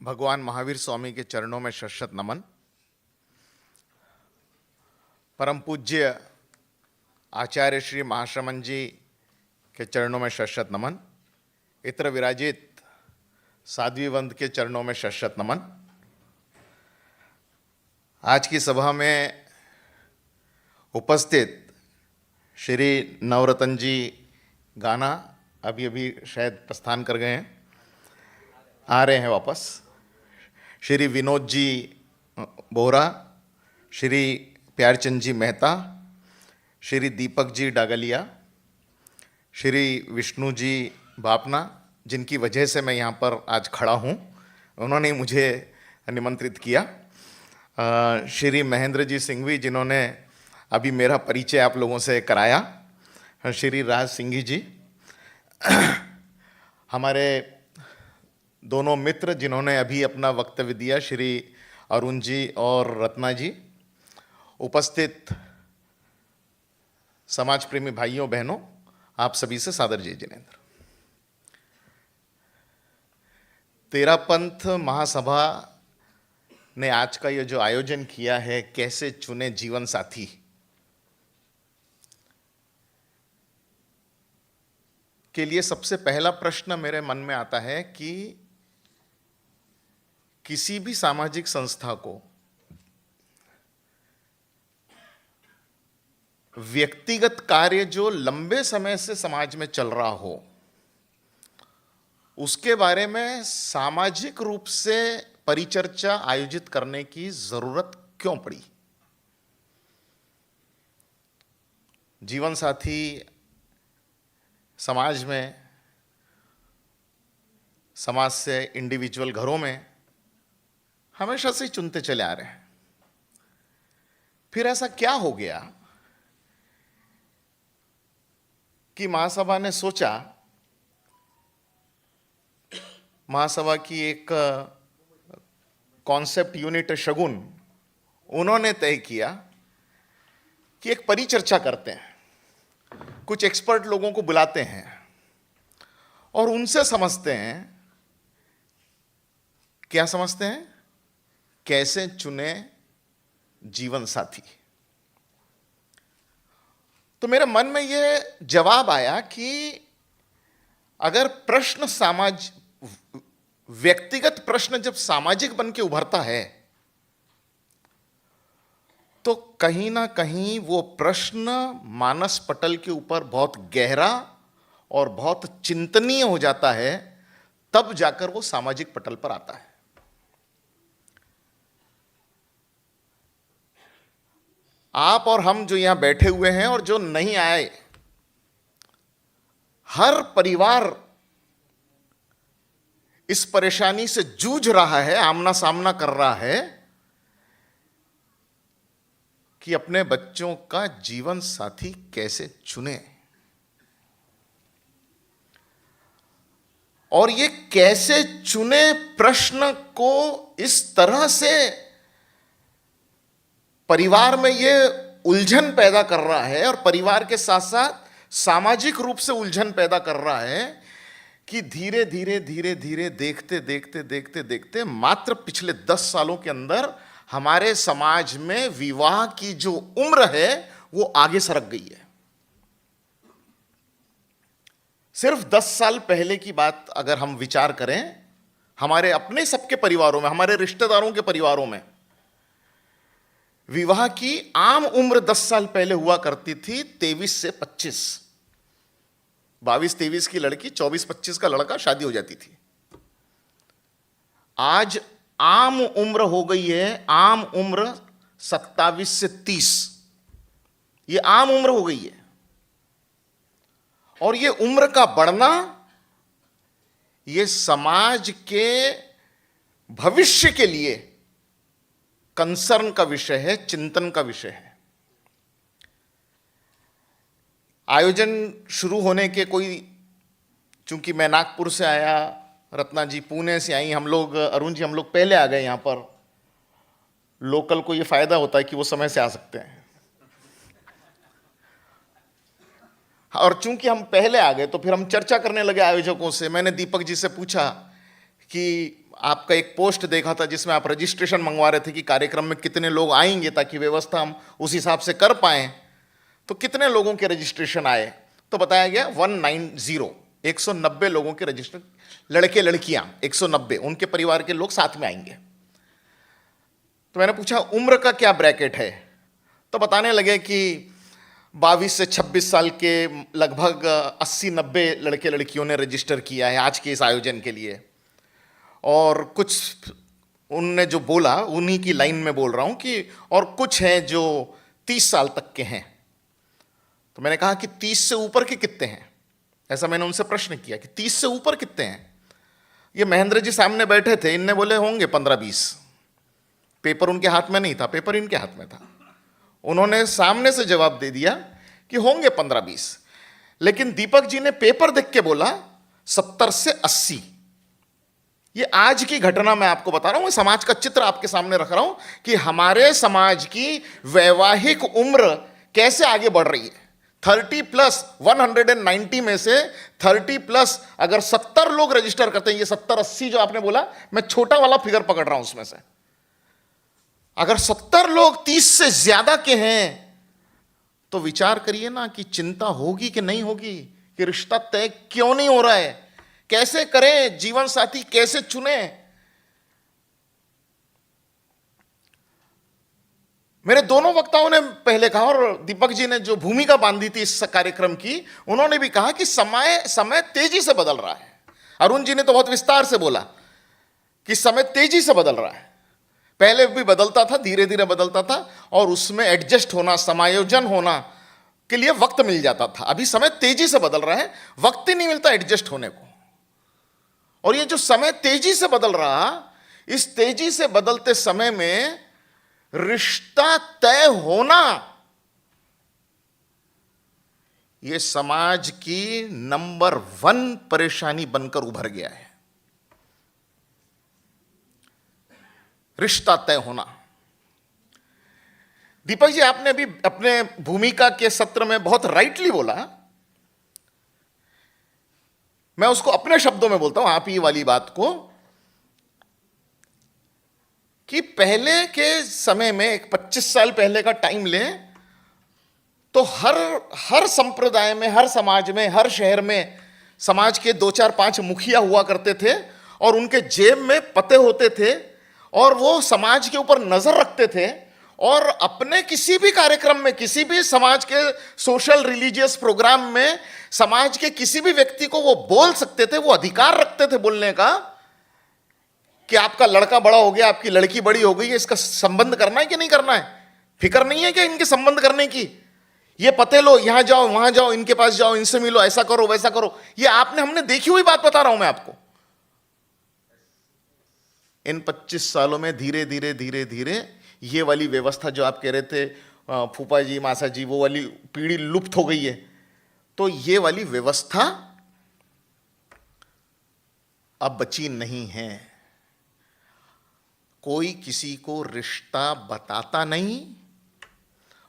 भगवान महावीर स्वामी के चरणों में शत नमन। परम पूज्य आचार्य श्री महाश्रमण जी के चरणों में शत नमन। इत्र विराजित साध्वी वंद के चरणों में शत नमन। आज की सभा में उपस्थित श्री नवरत्न जी गाना अभी अभी शायद प्रस्थान कर गए हैं, आ रहे हैं वापस। श्री विनोद जी बोहरा, श्री प्यारचंद जी मेहता, श्री दीपक जी डागलिया, श्री विष्णु जी बापना, जिनकी वजह से मैं यहाँ पर आज खड़ा हूँ, उन्होंने मुझे निमंत्रित किया। श्री महेंद्र जी सिंघवी, जिन्होंने अभी मेरा परिचय आप लोगों से कराया। श्री राज सिंघी जी, हमारे दोनों मित्र जिन्होंने अभी अपना वक्तव्य दिया, श्री अरुण जी और रत्ना जी। उपस्थित समाज प्रेमी भाइयों बहनों, आप सभी से सादर जय जिनेंद्र। तेरापंथ महासभा ने आज का ये जो आयोजन किया है, कैसे चुने जीवन साथी, के लिए सबसे पहला प्रश्न मेरे मन में आता है कि किसी भी सामाजिक संस्था को व्यक्तिगत कार्य जो लंबे समय से समाज में चल रहा हो, उसके बारे में सामाजिक रूप से परिचर्चा आयोजित करने की जरूरत क्यों पड़ी। जीवन साथी समाज में, समाज से इंडिविजुअल घरों में हमेशा से चुनते चले आ रहे हैं। फिर ऐसा क्या हो गया कि महासभा ने सोचा, महासभा की एक कॉन्सेप्ट यूनिट शगुन, उन्होंने तय किया कि एक परिचर्चा करते हैं, कुछ एक्सपर्ट लोगों को बुलाते हैं और उनसे समझते हैं। क्या समझते हैं? कैसे चुने जीवन साथी। तो मेरे मन में यह जवाब आया कि अगर प्रश्न व्यक्तिगत प्रश्न जब सामाजिक बन के उभरता है, तो कहीं ना कहीं वो प्रश्न मानस पटल के ऊपर बहुत गहरा और बहुत चिंतनीय हो जाता है, तब जाकर वो सामाजिक पटल पर आता है। आप और हम जो यहां बैठे हुए हैं और जो नहीं आए, हर परिवार इस परेशानी से जूझ रहा है, आमना सामना कर रहा है कि अपने बच्चों का जीवन साथी कैसे चुने। और ये कैसे चुने प्रश्न को इस तरह से परिवार में ये उलझन पैदा कर रहा है और परिवार के साथ साथ सामाजिक रूप से उलझन पैदा कर रहा है कि धीरे धीरे धीरे धीरे देखते देखते देखते देखते मात्र पिछले 10 सालों के अंदर हमारे समाज में विवाह की जो उम्र है वो आगे सरक गई है। सिर्फ 10 साल पहले की बात अगर हम विचार करें, हमारे अपने सबके परिवारों में, हमारे रिश्तेदारों के परिवारों में विवाह की आम उम्र 10 साल पहले हुआ करती थी 23 से 25। 22-23 की लड़की, 24-25 का लड़का, शादी हो जाती थी। आज आम उम्र हो गई है, आम उम्र 27 से 30। ये आम उम्र हो गई है। और ये उम्र का बढ़ना, ये समाज के भविष्य के लिए कंसर्न का विषय है, चिंतन का विषय है। आयोजन शुरू होने के चूंकि मैं नागपुर से आया, रत्ना जी पुणे से आई, हम लोग, अरुण जी, हम लोग पहले आ गए यहाँ पर। लोकल को ये फायदा होता है कि वो समय से आ सकते हैं। और चूंकि हम पहले आ गए तो फिर हम चर्चा करने लगे आयोजकों से। मैंने दीपक जी से पूछा कि आपका एक पोस्ट देखा था जिसमें आप रजिस्ट्रेशन मंगवा रहे थे कि कार्यक्रम में कितने लोग आएंगे ताकि व्यवस्था हम उस हिसाब से कर पाएं। तो कितने लोगों के रजिस्ट्रेशन आए? तो बताया गया 190, 190 लोगों के रजिस्टर, लड़के लड़कियां 190, उनके परिवार के लोग साथ में आएंगे। तो मैंने पूछा उम्र का क्या ब्रैकेट है? तो बताने लगे कि 22 से 26 साल के लगभग 80-90 लड़के लड़कियों ने रजिस्टर किया है आज के इस आयोजन के लिए। और कुछ उनने जो बोला उन्हीं की लाइन में बोल रहा हूं कि और कुछ हैं जो 30 साल तक के हैं। तो मैंने कहा कि 30 से ऊपर के कितने हैं? ऐसा मैंने उनसे प्रश्न किया कि 30 से ऊपर कितने हैं? ये महेंद्र जी सामने बैठे थे, इनने बोले होंगे 15-20। पेपर उनके हाथ में नहीं था, पेपर इनके हाथ में था। उन्होंने सामने से जवाब दे दिया कि होंगे 15-20। लेकिन दीपक जी ने पेपर देख के बोला 70 से 80। ये आज की घटना मैं आपको बता रहा हूं, समाज का चित्र आपके सामने रख रहा हूं कि हमारे समाज की वैवाहिक उम्र कैसे आगे बढ़ रही है। 30+, 190 में से 30+, अगर 70 लोग रजिस्टर करते हैं, ये 70-80 जो आपने बोला, मैं छोटा वाला फिगर पकड़ रहा हूं उसमें से, अगर 70 लोग 30 से ज्यादा के हैं तो विचार करिए ना कि चिंता होगी कि नहीं होगी, कि रिश्ता तय क्यों नहीं हो रहा है, कैसे करें, जीवन साथी कैसे चुने। मेरे दोनों वक्ताओं ने पहले कहा और दीपक जी ने जो भूमिका बांधी थी इस कार्यक्रम की, उन्होंने भी कहा कि समय तेजी से बदल रहा है। अरुण जी ने तो बहुत विस्तार से बोला कि समय तेजी से बदल रहा है। पहले भी बदलता था, धीरे धीरे बदलता था और उसमें एडजस्ट होना, समायोजन होना के लिए वक्त मिल जाता था। अभी समय तेजी से बदल रहा है, वक्त ही नहीं मिलता एडजस्ट होने को। और ये जो समय तेजी से बदल रहा, इस तेजी से बदलते समय में रिश्ता तय होना यह समाज की नंबर 1 परेशानी बनकर उभर गया है। रिश्ता तय होना। दीपक जी, आपने भी अपने भूमिका के सत्र में बहुत राइटली बोला, मैं उसको अपने शब्दों में बोलता हूं, आप ही वाली बात को, कि पहले के समय में, एक 25 साल पहले का टाइम लें तो हर संप्रदाय में, हर समाज में, हर शहर में समाज के 2-4-5 मुखिया हुआ करते थे और उनके जेब में पते होते थे और वो समाज के ऊपर नजर रखते थे और अपने किसी भी कार्यक्रम में, किसी भी समाज के सोशल रिलीजियस प्रोग्राम में समाज के किसी भी व्यक्ति को वो बोल सकते थे, वो अधिकार रखते थे बोलने का कि आपका लड़का बड़ा हो गया, आपकी लड़की बड़ी हो गई है, इसका संबंध करना है कि नहीं करना है, फिक्र नहीं है क्या इनके संबंध करने की, ये पते लो, यहां जाओ, वहां जाओ, इनके पास जाओ, इनसे मिलो, ऐसा करो, वैसा करो। ये हमने देखी हुई बात बता रहा हूं मैं आपको। इन 25 सालों में धीरे धीरे धीरे धीरे ये वाली व्यवस्था जो आप कह रहे थे, फूफा जी, मासा जी, वो वाली पीढ़ी लुप्त हो गई है। तो ये वाली व्यवस्था अब बची नहीं है। कोई किसी को रिश्ता बताता नहीं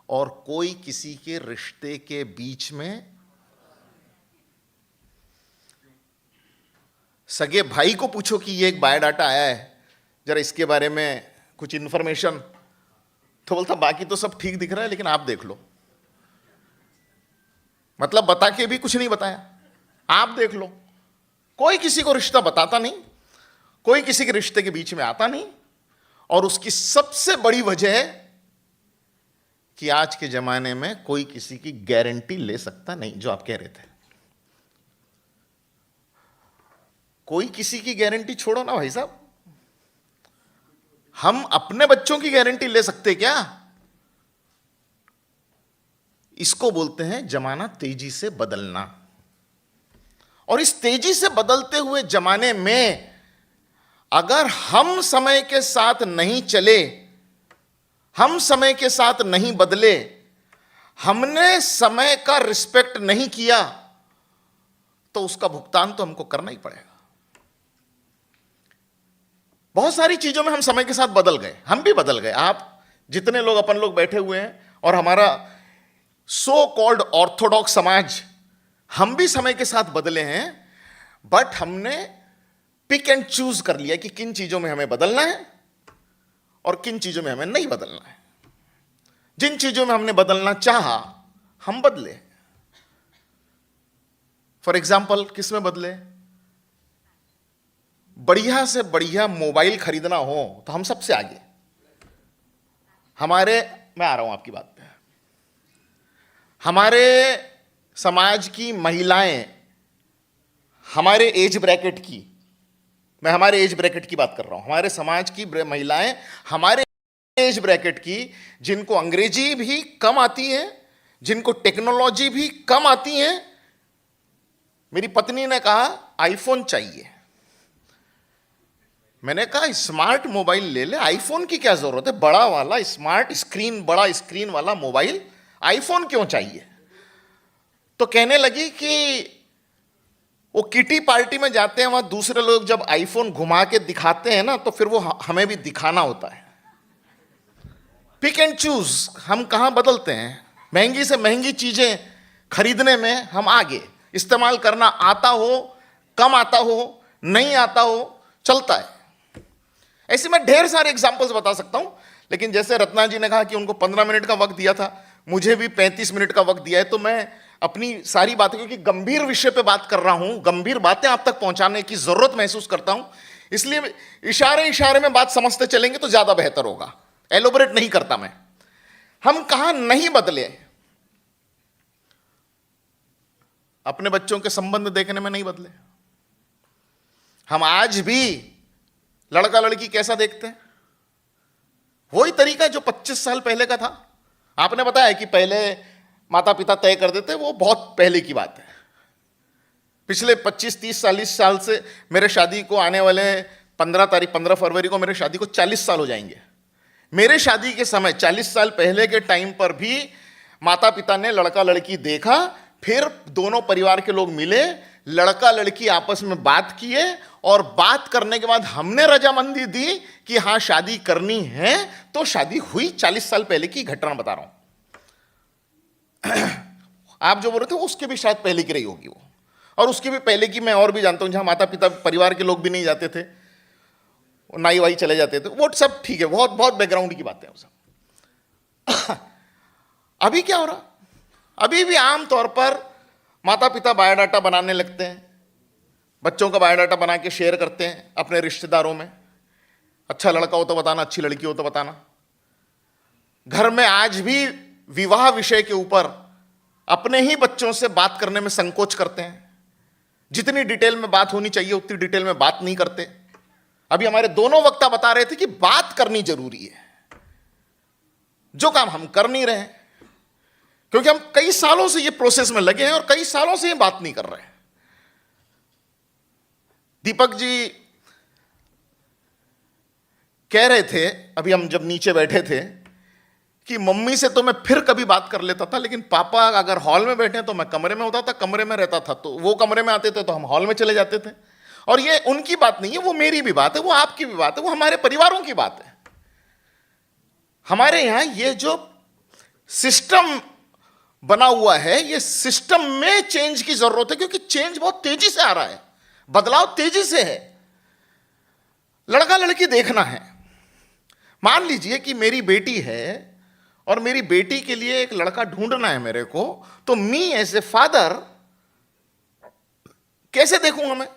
और कोई किसी के रिश्ते के बीच में, सगे भाई को पूछो कि ये एक बायोडाटा आया है, जरा इसके बारे में कुछ इंफॉर्मेशन, तो बोलता बाकी तो सब ठीक दिख रहा है लेकिन आप देख लो। मतलब बता के भी कुछ नहीं बताया, आप देख लो। कोई किसी को रिश्ता बताता नहीं, कोई किसी के रिश्ते के बीच में आता नहीं। और उसकी सबसे बड़ी वजह है कि आज के जमाने में कोई किसी की गारंटी ले सकता नहीं, जो आप कह रहे थे। कोई किसी की गारंटी छोड़ो ना भाई साहब, हम अपने बच्चों की गारंटी ले सकते क्या? इसको बोलते हैं जमाना तेजी से बदलना। और इस तेजी से बदलते हुए जमाने में अगर हम समय के साथ नहीं चले, हम समय के साथ नहीं बदले, हमने समय का रिस्पेक्ट नहीं किया, तो उसका भुगतान तो हमको करना ही पड़ेगा। बहुत सारी चीजों में हम समय के साथ बदल गए, हम भी बदल गए। आप जितने लोग, अपन लोग बैठे हुए हैं और हमारा सो कॉल्ड ऑर्थोडॉक्स समाज, हम भी समय के साथ बदले हैं। बट हमने पिक एंड चूज कर लिया कि किन चीजों में हमें बदलना है और किन चीजों में हमें नहीं बदलना है। जिन चीजों में हमने बदलना चाहा हम बदले। फॉर एग्जाम्पल किस में बदले? बढ़िया से बढ़िया मोबाइल खरीदना हो तो हम सबसे आगे। मैं आ रहा हूं आपकी बात पे। हमारे समाज की महिलाएं, हमारे एज ब्रैकेट की, मैं हमारे एज ब्रैकेट की बात कर रहा हूं, हमारे समाज की महिलाएं हमारे एज ब्रैकेट की, जिनको अंग्रेजी भी कम आती है, जिनको टेक्नोलॉजी भी कम आती है, मेरी पत्नी ने कहा आईफोन चाहिए। मैंने कहा स्मार्ट मोबाइल ले ले, आईफोन की क्या जरूरत है? बड़ा वाला स्मार्ट स्क्रीन, बड़ा स्क्रीन वाला मोबाइल, आईफोन क्यों चाहिए? तो कहने लगी कि वो किटी पार्टी में जाते हैं, वहां दूसरे लोग जब आईफोन घुमा के दिखाते हैं ना, तो फिर वो हमें भी दिखाना होता है। पिक एंड चूज, हम कहां बदलते हैं? महंगी से महंगी चीजें खरीदने में हम आगे, इस्तेमाल करना आता हो, कम आता हो, नहीं आता हो, चलता है। ऐसे मैं ढेर सारे एग्जांपल्स बता सकता हूं, लेकिन जैसे रत्ना जी ने कहा कि उनको 15 मिनट का वक्त दिया था, मुझे भी 35 मिनट का वक्त दिया है, तो मैं अपनी सारी बातें, क्योंकि गंभीर विषय पे बात कर रहा हूं, गंभीर बातें आप तक पहुंचाने की जरूरत महसूस करता हूं, इसलिए इशारे इशारे में बात समझते चलेंगे तो ज्यादा बेहतर होगा। एलोबरेट नहीं करता मैं। हम कहां नहीं बदले? अपने बच्चों के संबंध देखने में नहीं बदले। हम आज भी लड़का लड़की कैसा देखते हैं? वही तरीका जो 25 साल पहले का था। आपने बताया कि पहले माता पिता तय कर देते, वो बहुत पहले की बात है। पिछले 25, 30, 40 साल से मेरे शादी को आने वाले 15 फरवरी को मेरे शादी को 40 साल हो जाएंगे। मेरे शादी के समय 40 साल पहले के टाइम पर भी माता पिता ने लड़का लड़की देखा, फिर दोनों परिवार के लोग मिले, लड़का लड़की आपस में बात किए, और बात करने के बाद हमने रजामंदी दी कि हां शादी करनी है, तो शादी हुई। 40 साल पहले की घटना बता रहा हूं। आप जो बोल रहे थे उसके भी शायद पहले की रही होगी वो, और उसके भी पहले की मैं और भी जानता हूं, जहां माता पिता परिवार के लोग भी नहीं जाते थे, नाई वाई चले जाते थे, वो सब ठीक है, बहुत बहुत बैकग्राउंड की बातें हैं वो सब। अभी क्या हो रहा? अभी भी आमतौर पर माता पिता बायोडाटा बनाने लगते हैं, बच्चों का बायोडाटा बना के शेयर करते हैं अपने रिश्तेदारों में। अच्छा लड़का हो तो बताना, अच्छी लड़की हो तो बताना। घर में आज भी विवाह विषय के ऊपर अपने ही बच्चों से बात करने में संकोच करते हैं। जितनी डिटेल में बात होनी चाहिए उतनी डिटेल में बात नहीं करते। अभी हमारे दोनों वक्ता बता रहे थे कि बात करनी जरूरी है, जो काम हम कर नहीं रहे हैं, क्योंकि हम कई सालों से ये प्रोसेस में लगे हैं और कई सालों से ये बात नहीं कर रहे हैं। दीपक जी कह रहे थे अभी हम जब नीचे बैठे थे कि मम्मी से तो मैं फिर कभी बात कर लेता था, लेकिन पापा अगर हॉल में बैठे तो मैं कमरे में होता था, कमरे में रहता था तो वो कमरे में आते थे तो हम हॉल में चले जाते थे। और ये उनकी बात नहीं है, वो मेरी भी बात है, वो आपकी भी बात है, वो हमारे परिवारों की बात है। हमारे यहां ये जो सिस्टम बना हुआ है, ये सिस्टम में चेंज की जरूरत है, क्योंकि चेंज बहुत तेजी से आ रहा है, बदलाव तेजी से है। लड़का लड़की देखना है। मान लीजिए कि मेरी बेटी है और मेरी बेटी के लिए एक लड़का ढूंढना है मेरे को, तो मी एज ए फादर कैसे देखूंगा मैं?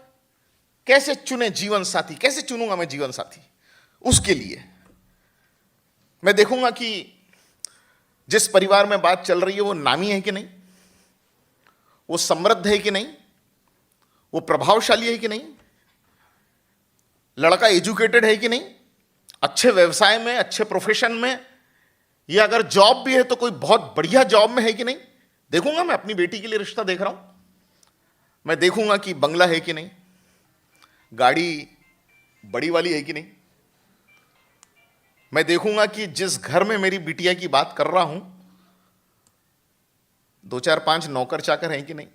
कैसे चुने जीवन साथी? कैसे चुनूंगा मैं जीवन साथी? उसके लिए मैं देखूंगा कि जिस परिवार में बात चल रही है वो नामी है कि नहीं, वो समृद्ध है कि नहीं, वो प्रभावशाली है कि नहीं, लड़का एजुकेटेड है कि नहीं, अच्छे व्यवसाय में, अच्छे प्रोफेशन में, या अगर जॉब भी है तो कोई बहुत बढ़िया जॉब में है कि नहीं। देखूंगा मैं अपनी बेटी के लिए रिश्ता देख रहा हूं, मैं देखूंगा कि बंगला है कि नहीं, गाड़ी बड़ी वाली है कि नहीं, मैं देखूंगा कि जिस घर में मेरी बिटिया की बात कर रहा हूं 2-4-5 नौकर चाकर हैं कि नहीं,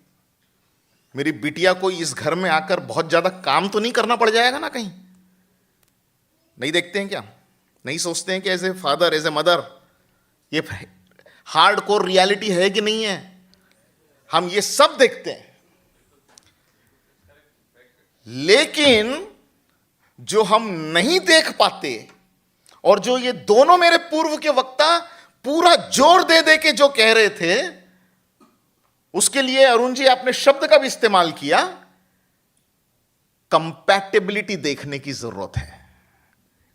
मेरी बिटिया को इस घर में आकर बहुत ज्यादा काम तो नहीं करना पड़ जाएगा ना कहीं। नहीं देखते हैं क्या? नहीं सोचते हैं कि as a father, as a mother, ये हार्ड कोर रियलिटी है कि नहीं है? हम ये सब देखते हैं, लेकिन जो हम नहीं देख पाते और जो ये दोनों मेरे पूर्व के वक्ता पूरा जोर दे दे के जो कह रहे थे, उसके लिए अरुण जी आपने शब्द का भी इस्तेमाल किया, कंपैटिबिलिटी देखने की जरूरत है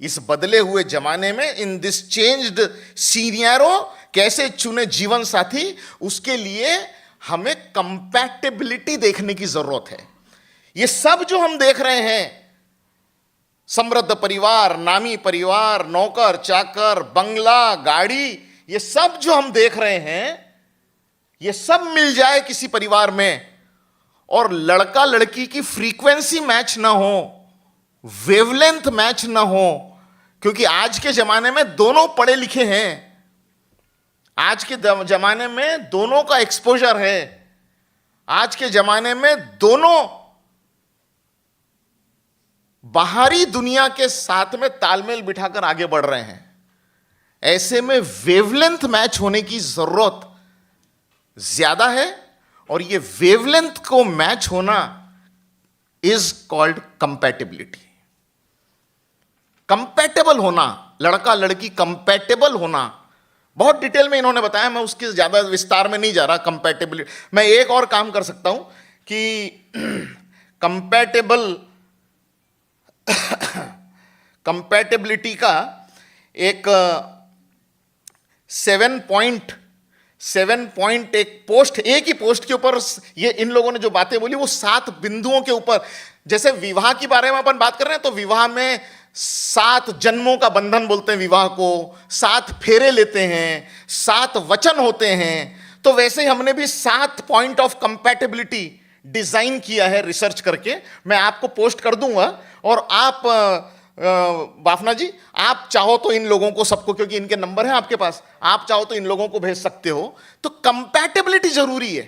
इस बदले हुए जमाने में। इन दिस चेंज्ड सीनियरो, कैसे चुने जीवन साथी, उसके लिए हमें कंपैटिबिलिटी देखने की जरूरत है। ये सब जो हम देख रहे हैं, समृद्ध परिवार, नामी परिवार, नौकर चाकर, बंगला, गाड़ी, ये सब जो हम देख रहे हैं, ये सब मिल जाए किसी परिवार में और लड़का लड़की की फ्रीक्वेंसी मैच ना हो, वेवलेंथ मैच ना हो, क्योंकि आज के जमाने में दोनों पढ़े लिखे हैं, आज के जमाने में दोनों का एक्सपोजर है, आज के जमाने में दोनों बाहरी दुनिया के साथ में तालमेल बिठाकर आगे बढ़ रहे हैं। ऐसे में वेवलेंथ मैच होने की जरूरत ज्यादा है और ये वेवलेंथ को मैच होना इज कॉल्ड कंपैटिबिलिटी। कंपैटिबल होना, लड़का लड़की कंपैटिबल होना, बहुत डिटेल में इन्होंने बताया, मैं उसके ज्यादा विस्तार में नहीं जा रहा। कंपैटिबिलिटी मैं एक और काम कर सकता हूं कि कंपैटिबिलिटी का एक 7 पॉइंट एक पोस्ट, एक ही पोस्ट के ऊपर ये इन लोगों ने जो बातें बोली वो 7 बिंदुओं के ऊपर, जैसे विवाह के बारे में अपन बात कर रहे हैं तो विवाह में 7 जन्मों का बंधन बोलते हैं विवाह को, 7 फेरे लेते हैं, 7 वचन होते हैं, तो वैसे ही हमने भी 7 पॉइंट ऑफ कंपैटिबिलिटी डिजाइन किया है रिसर्च करके। मैं आपको पोस्ट कर दूंगा और आप बाफना जी, आप चाहो तो इन लोगों को सबको, क्योंकि इनके नंबर है आपके पास, आप चाहो तो इन लोगों को भेज सकते हो। तो कंपैटिबिलिटी जरूरी है,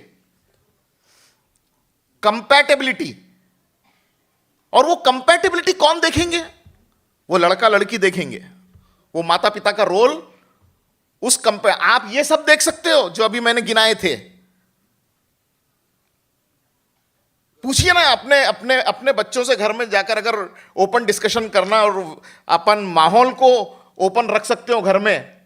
कंपैटिबिलिटी। और वो कंपैटिबिलिटी कौन देखेंगे? वो लड़का लड़की देखेंगे, वो माता पिता का रोल उस आप ये सब देख सकते हो जो अभी मैंने गिनाए थे। पूछिए ना अपने अपने अपने बच्चों से घर में जाकर, अगर ओपन डिस्कशन करना और अपन माहौल को ओपन रख सकते हो घर में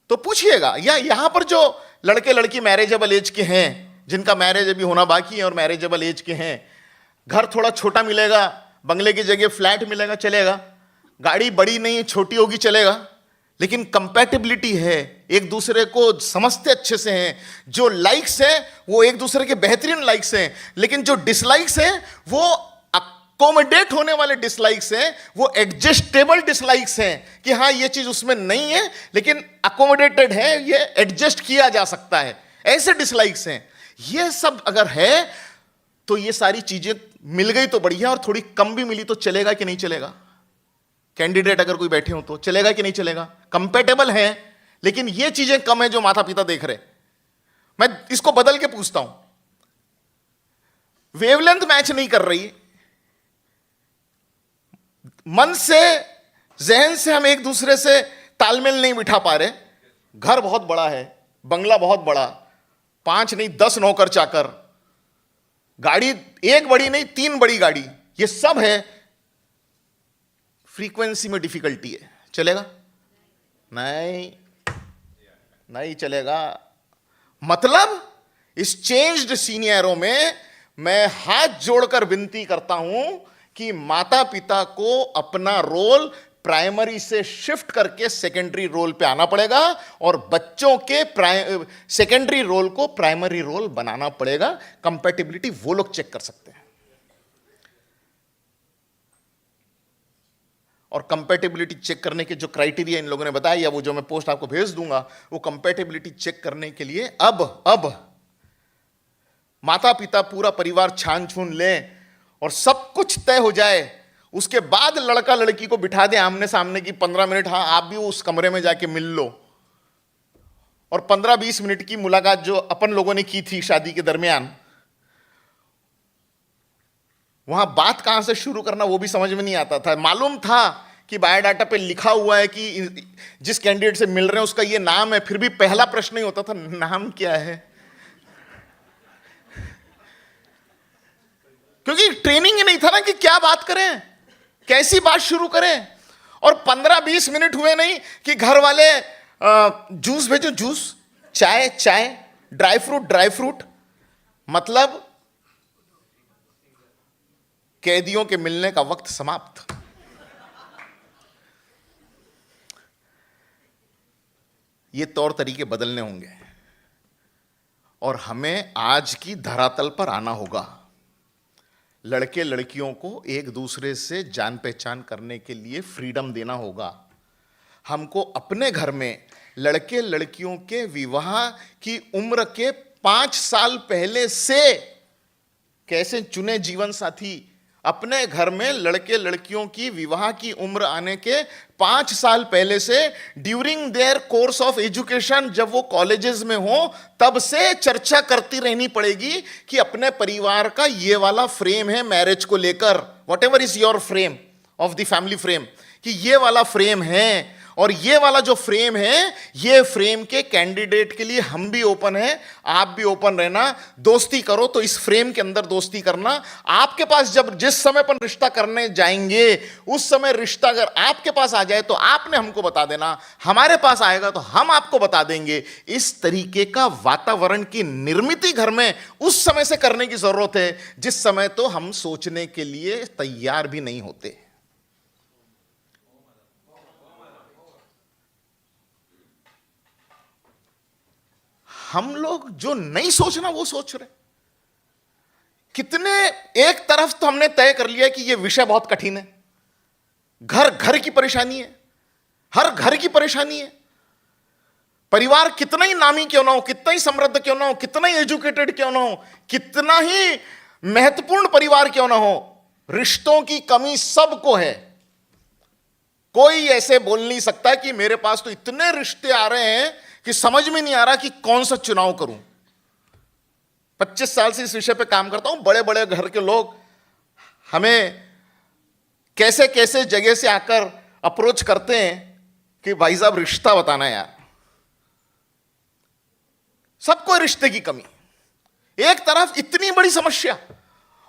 तो पूछिएगा। या यहां पर जो लड़के लड़की मैरिजेबल एज के हैं, जिनका मैरिज अभी होना बाकी है और मैरिजेबल एज के हैं, घर थोड़ा छोटा मिलेगा, बंगले की जगह फ्लैट मिलेगा, चलेगा, गाड़ी बड़ी नहीं छोटी होगी, चलेगा, लेकिन कंपैटिबिलिटी है, एक दूसरे को समझते अच्छे से हैं। जो लाइक्स है वो एक दूसरे के बेहतरीन लाइक्स हैं, लेकिन जो डिसलाइक्स है वो अकोमोडेट होने वाले डिसलाइक्स हैं, वो एडजस्टेबल डिसलाइक्स हैं कि हाँ ये चीज उसमें नहीं है लेकिन अकोमोडेटेड है, ये एडजस्ट किया जा सकता है, ऐसे डिसलाइक्स हैं। ये सब अगर है तो ये सारी चीजें मिल गई तो बढ़िया, और थोड़ी कम भी मिली तो चलेगा कि नहीं चलेगा? कैंडिडेट अगर कोई बैठे हो तो चलेगा कि नहीं चलेगा? कंपैटिबल है लेकिन ये चीजें कम है जो माता पिता देख रहे। मैं इसको बदल के पूछता हूं, वेवलेंथ मैच नहीं कर रही, मन से जहन से हम एक दूसरे से तालमेल नहीं बिठा पा रहे, घर बहुत बड़ा है, बंगला बहुत बड़ा, 5 नहीं 10 नौकर चाकर, गाड़ी एक बड़ी नहीं 3 बड़ी गाड़ी, ये सब है, फ्रीक्वेंसी में डिफिकल्टी है, चलेगा? नहीं, नहीं चलेगा। मतलब इस चेंज्ड सीनियरों में मैं हाथ जोड़कर विनती करता हूं कि माता पिता को अपना रोल प्राइमरी से शिफ्ट करके सेकेंडरी रोल पे आना पड़ेगा और बच्चों के सेकेंडरी रोल को प्राइमरी रोल बनाना पड़ेगा। कंपैटिबिलिटी वो लोग चेक कर सकते हैं। और कंपैटिबिलिटी चेक करने के जो क्राइटेरिया इन लोगों ने बताया, या वो जो मैं पोस्ट आपको भेज दूंगा, वो कंपैटिबिलिटी चेक करने के लिए अब माता पिता पूरा परिवार छान छून लें और सब कुछ तय हो जाए, उसके बाद लड़का लड़की को बिठा दें आमने सामने की 15 मिनट, हाँ आप भी उस कमरे में जाके मिल लो, और 15-20 मिनट की मुलाकात जो अपन लोगों ने की थी शादी के दरमियान, वहां बात कहां से शुरू करना वो भी समझ में नहीं आता था। मालूम था कि बायोडाटा पे लिखा हुआ है कि जिस कैंडिडेट से मिल रहे हैं उसका ये नाम है, फिर भी पहला प्रश्न ही होता था नाम क्या है, क्योंकि ट्रेनिंग ही नहीं था ना कि क्या बात करें। कैसी बात शुरू करें? और 15-20 मिनट हुए नहीं कि घर वाले जूस भेजो, जूस, चाय चाय, ड्राई फ्रूट। मतलब कैदियों के मिलने का वक्त समाप्त। ये तौर तरीके बदलने होंगे और हमें आज की धरातल पर आना होगा। लड़के लड़कियों को एक दूसरे से जान पहचान करने के लिए फ्रीडम देना होगा। हमको अपने घर में लड़के लड़कियों के विवाह की उम्र के 5 साल पहले से कैसे चुने जीवन साथी, अपने घर में लड़के लड़कियों की विवाह की उम्र आने के 5 साल पहले से, during their course of education, जब वो कॉलेजेस में हो तब से चर्चा करती रहनी पड़ेगी कि अपने परिवार का ये वाला फ्रेम है मैरिज को लेकर, what ever is your frame of the family frame, कि ये वाला फ्रेम है। और ये वाला जो फ्रेम है, ये फ्रेम के कैंडिडेट के लिए हम भी ओपन हैं, आप भी ओपन रहना। दोस्ती करो तो इस फ्रेम के अंदर दोस्ती करना। आपके पास जब जिस समय पर रिश्ता करने जाएंगे, उस समय रिश्ता अगर आपके पास आ जाए तो आपने हमको बता देना, हमारे पास आएगा तो हम आपको बता देंगे। इस तरीके का वातावरण की निर्मित घर में उस समय से करने की जरूरत है जिस समय तो हम सोचने के लिए तैयार भी नहीं होते। हम लोग जो नहीं सोचना वो सोच रहे। कितने, एक तरफ तो हमने तय कर लिया कि ये विषय बहुत कठिन है, घर घर की परेशानी है, हर घर की परेशानी है। परिवार कितना ही नामी क्यों ना हो, कितना ही समृद्ध क्यों ना हो, कितना ही एजुकेटेड क्यों ना हो, कितना ही महत्वपूर्ण परिवार क्यों ना हो, रिश्तों की कमी सबको है। कोई ऐसे बोल नहीं सकता कि मेरे पास तो इतने रिश्ते आ रहे हैं कि समझ में नहीं आ रहा कि कौन सा चुनाव करूं। 25 साल से इस विषय पे काम करता हूं। बड़े बड़े घर के लोग हमें कैसे कैसे जगह से आकर अप्रोच करते हैं कि भाई साहब रिश्ता बताना यार। सबको रिश्ते की कमी, एक तरफ इतनी बड़ी समस्या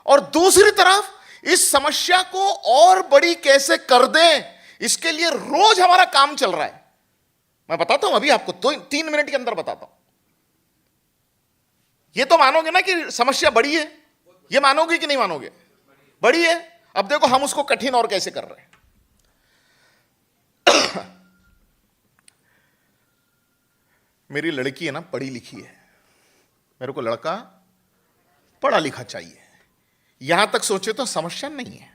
और दूसरी तरफ इस समस्या को और बड़ी कैसे कर दें, इसके लिए रोज हमारा काम चल रहा है। मैं बताता हूं अभी आपको, 3 मिनट के अंदर बताता हूं। ये तो मानोगे ना कि समस्या बड़ी है, ये मानोगे कि नहीं मानोगे? बड़ी है। अब देखो हम उसको कठिन और कैसे कर रहे हैं। मेरी लड़की है ना, पढ़ी लिखी है, मेरे को लड़का पढ़ा लिखा चाहिए, यहां तक सोचे तो समस्या नहीं है।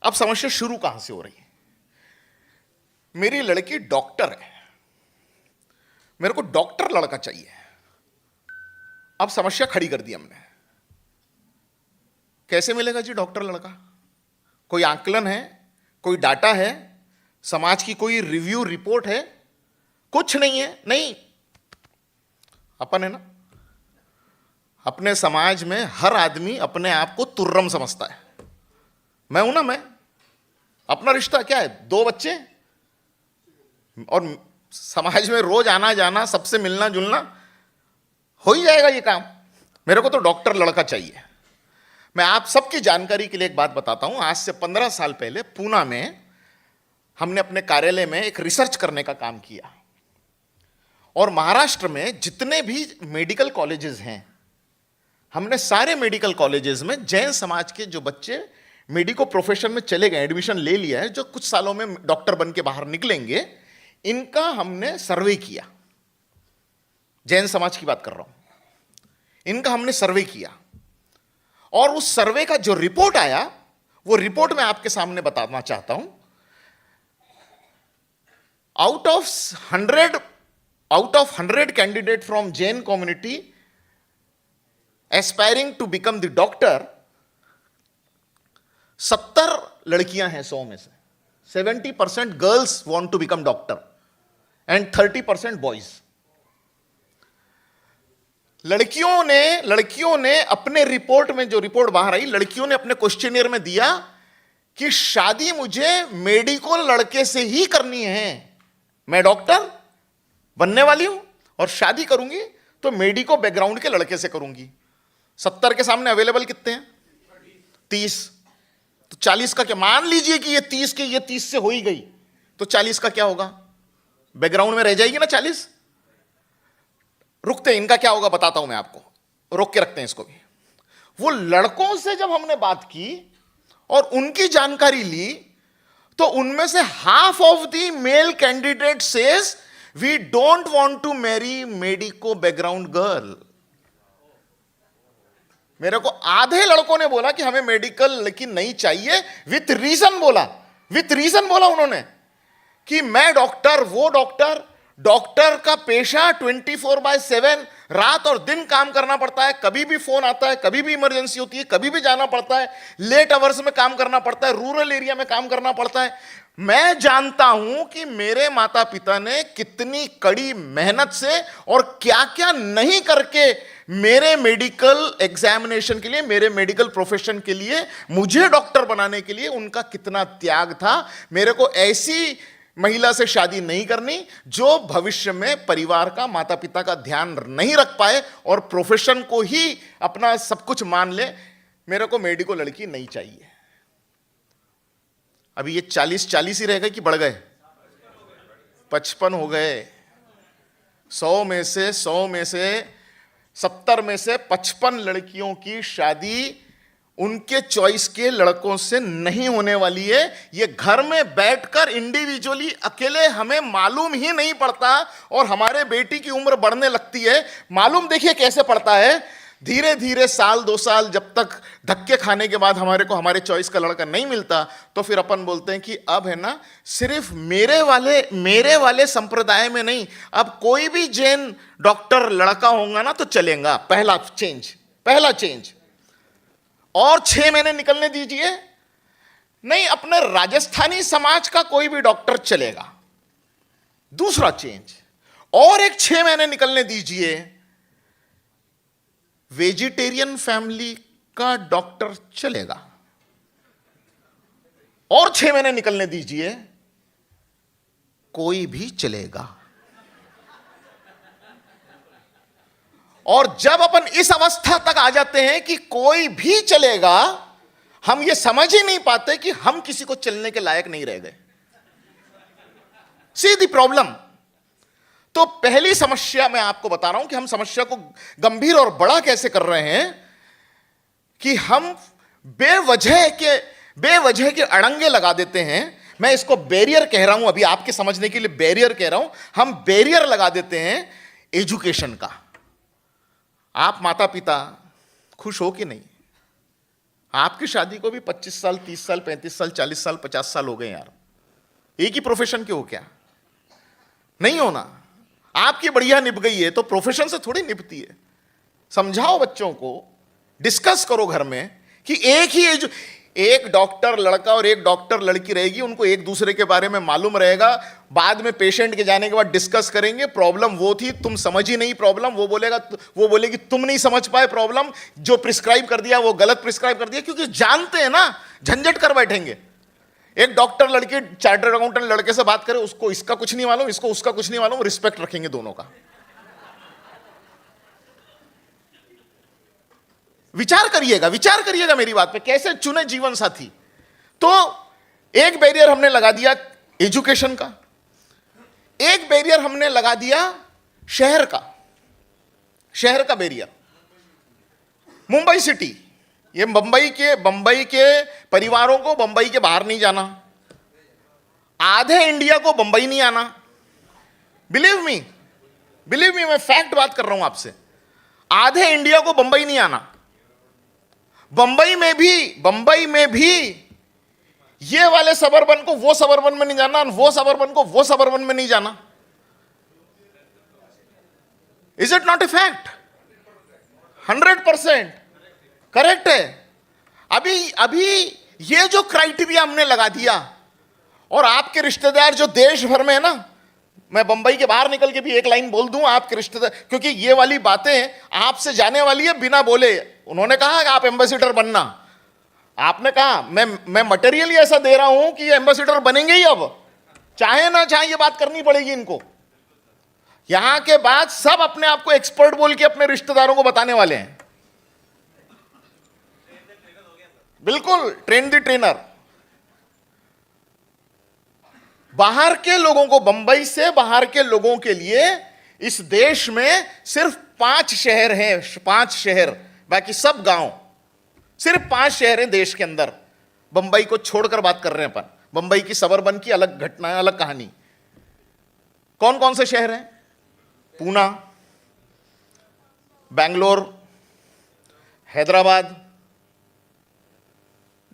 अब समस्या शुरू कहां से हो रही है? मेरी लड़की डॉक्टर है, मेरे को डॉक्टर लड़का चाहिए। अब समस्या खड़ी कर दी हमने, कैसे मिलेगा जी डॉक्टर लड़का? कोई आकलन है, कोई डाटा है, समाज की कोई रिव्यू रिपोर्ट है? कुछ नहीं है। नहीं, अपन है ना, अपने समाज में हर आदमी अपने आप को तुर्रम समझता है। मैं हूं ना, मैं, अपना रिश्ता क्या है? 2 बच्चे और समाज में रोज आना जाना, सबसे मिलना जुलना, हो ही जाएगा ये काम। मेरे को तो डॉक्टर लड़का चाहिए। मैं आप सबकी जानकारी के लिए एक बात बताता हूं। आज से 15 साल पहले पूना में हमने अपने कार्यालय में एक रिसर्च करने का काम किया और महाराष्ट्र में जितने भी मेडिकल कॉलेजेस हैं, हमने सारे मेडिकल कॉलेजेस में जैन समाज के जो बच्चे मेडिको प्रोफेशन में चले गए, एडमिशन ले लिया है, जो कुछ सालों में डॉक्टर बन के बाहर निकलेंगे, इनका हमने सर्वे किया। जैन समाज की बात कर रहा हूं। इनका हमने सर्वे किया और उस सर्वे का जो रिपोर्ट आया, वो रिपोर्ट मैं आपके सामने बताना चाहता हूं। Out of 100 candidate from Jain community aspiring to become the doctor, 70 लड़कियां हैं 100 में से। 70% girls want to become doctor and 30% boys. लड़कियों ने अपने रिपोर्ट में, जो रिपोर्ट बाहर आई, लड़कियों ने अपने क्वेश्चनियर में दिया कि शादी मुझे मेडिकल लड़के से ही करनी है। मैं डॉक्टर बनने वाली हूं और शादी करूंगी तो मेडिको बैकग्राउंड के लड़के से करूंगी। 70 के सामने अवेलेबल कितने हैं? 30। तो 40 का क्या, मान लीजिए कि ये 30 के, ये 30 से हो ही गई, तो 40 का क्या होगा? बैकग्राउंड में रह जाएगी ना 40। रुकते हैं, इनका क्या होगा बताता हूं मैं आपको, रोक के रखते हैं इसको भी। वो लड़कों से जब हमने बात की और उनकी जानकारी ली, तो उनमें से half of the male candidate says we don't want to marry medico background girl. मेरे को आधे लड़कों ने बोला कि हमें मेडिकल लेकिन नहीं चाहिए, विथ रीजन बोला, विथ रीजन बोला उन्होंने कि मैं डॉक्टर, वो डॉक्टर, डॉक्टर का पेशा 24/7 रात और दिन काम करना पड़ता है, कभी भी फोन आता है, कभी भी इमरजेंसी होती है, कभी भी जाना पड़ता है, लेट आवर्स में काम करना पड़ता है, रूरल एरिया में काम करना पड़ता है। मैं जानता हूं कि मेरे माता पिता ने कितनी कड़ी मेहनत से और क्या क्या नहीं करके मेरे मेडिकल एग्जामिनेशन के लिए, मेरे मेडिकल प्रोफेशन के लिए, मुझे डॉक्टर बनाने के लिए उनका कितना त्याग था। मेरे को ऐसी महिला से शादी नहीं करनी जो भविष्य में परिवार का, माता पिता का ध्यान नहीं रख पाए और प्रोफेशन को ही अपना सब कुछ मान ले। मेरे को मेडिको लड़की नहीं चाहिए। अभी ये 40 ही रह गए कि बढ़ गए? 55 हो गए। 100 में से 70 में से 55 लड़कियों की शादी उनके चॉइस के लड़कों से नहीं होने वाली है। ये घर में बैठकर इंडिविजुअली अकेले हमें मालूम ही नहीं पड़ता, और हमारे बेटी की उम्र बढ़ने लगती है, मालूम देखिए कैसे पड़ता है, धीरे धीरे 1-2 साल जब तक धक्के खाने के बाद हमारे को हमारे चॉइस का लड़का नहीं मिलता, तो फिर अपन बोलते हैं कि अब है ना, सिर्फ मेरे वाले संप्रदाय में नहीं, अब कोई भी जैन डॉक्टर लड़का होगा ना तो चलेगा। पहला चेंज। और 6 महीने निकलने दीजिए, नहीं अपने राजस्थानी समाज का कोई भी डॉक्टर चलेगा। दूसरा चेंज, और एक 6 महीने निकलने दीजिए, वेजिटेरियन फैमिली का डॉक्टर चलेगा। और 6 महीने निकलने दीजिए, कोई भी चलेगा। और जब अपन इस अवस्था तक आ जाते हैं कि कोई भी चलेगा, हम ये समझ ही नहीं पाते कि हम किसी को चलने के लायक नहीं रह गए। See the problem. तो पहली समस्या मैं आपको बता रहा हूं कि हम समस्या को गंभीर और बड़ा कैसे कर रहे हैं कि हम बेवजह के अड़ंगे लगा देते हैं। मैं इसको बैरियर कह रहा हूं, अभी आपके समझने के लिए बैरियर कह रहा हूं। हम बैरियर लगा देते हैं एजुकेशन का। आप माता पिता खुश हो कि नहीं? आपकी शादी को भी 25 साल, 30 साल, 35 साल, 40 साल, 50 साल हो गए यार। एक ही प्रोफेशन के हो क्या? नहीं होना। आपकी बढ़िया निभ गई है तो प्रोफेशन से थोड़ी निभती है। समझाओ बच्चों को, डिस्कस करो घर में कि एक डॉक्टर लड़का और एक डॉक्टर लड़की रहेगी, उनको एक दूसरे के बारे में मालूम रहेगा। बाद में पेशेंट के जाने के बाद डिस्कस करेंगे, प्रॉब्लम वो थी, तुम समझ ही नहीं प्रॉब्लम, वो बोलेगी तुम नहीं समझ पाए प्रॉब्लम, जो प्रिस्क्राइब कर दिया वो गलत प्रिस्क्राइब कर दिया, क्योंकि जानते हैं ना, झंझट कर बैठेंगे। एक डॉक्टर लड़की चार्टर्ड अकाउंटेंट लड़के से बात करे, उसको इसका कुछ नहीं मालूम, इसको उसका कुछ नहीं मालूम, रिस्पेक्ट रखेंगे दोनों का। विचार करिएगा मेरी बात पे, कैसे चुने जीवन साथी। तो एक बैरियर हमने लगा दिया एजुकेशन का, एक बैरियर हमने लगा दिया शहर का बैरियर। मुंबई सिटी, ये बंबई के परिवारों को बंबई के बाहर नहीं जाना, आधे इंडिया को बंबई नहीं आना। बिलीव मी, मैं फैक्ट बात कर रहा हूं आपसे। आधे इंडिया को बंबई नहीं आना। बंबई में भी ये वाले सबर्बन को वो सबर्बन में नहीं जाना, वो सबर्बन को वो सबर्बन में नहीं जाना। Is it not a fact? 100% correct है। अभी ये जो क्राइटेरिया हमने लगा दिया, और आपके रिश्तेदार जो देश भर में है ना, मैं बंबई के बाहर निकल के भी एक लाइन बोल दूं आपके रिश्तेदार, क्योंकि ये वाली बातें आपसे जाने वाली है बिना बोले। उन्होंने कहा कि आप एम्बेसडर बनना, आपने कहा मैं मटेरियल ऐसा दे रहा हूं कि ये एम्बेसडर बनेंगे ही। अब चाहे ना चाहे ये बात करनी पड़ेगी इनको। यहां के बाद सब अपने आप को एक्सपर्ट बोल के अपने रिश्तेदारों को बताने वाले हैं। बिल्कुल ट्रेन द ट्रेनर। बाहर के लोगों को, बंबई से बाहर के लोगों के लिए इस देश में सिर्फ 5 शहर हैं, 5 शहर, बाकी सब गांव। सिर्फ 5 शहर हैं देश के अंदर, बंबई को छोड़कर बात कर रहे हैं अपन। बंबई की सबरबन की अलग घटना है, अलग कहानी। कौन कौन से शहर हैं? पूना, बैंगलोर, हैदराबाद।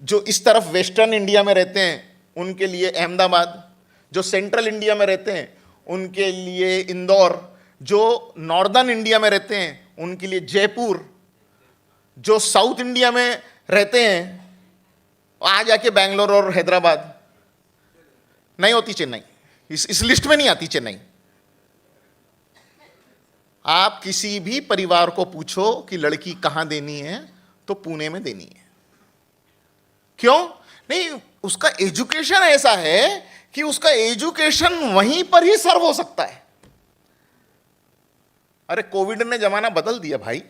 जो इस तरफ वेस्टर्न इंडिया में रहते हैं उनके लिए अहमदाबाद, जो सेंट्रल इंडिया में रहते हैं उनके लिए इंदौर, जो नॉर्दर्न इंडिया में रहते हैं उनके लिए जयपुर, जो साउथ इंडिया में रहते हैं आ जाके बैंगलोर और हैदराबाद। नहीं होती चेन्नई, इस लिस्ट में नहीं आती चेन्नई। आप किसी भी परिवार को पूछो कि लड़की कहां देनी है तो पुणे में देनी है। क्यों? नहीं, उसका एजुकेशन ऐसा है कि उसका एजुकेशन वहीं पर ही सर्व हो सकता है। अरे कोविड ने जमाना बदल दिया भाई।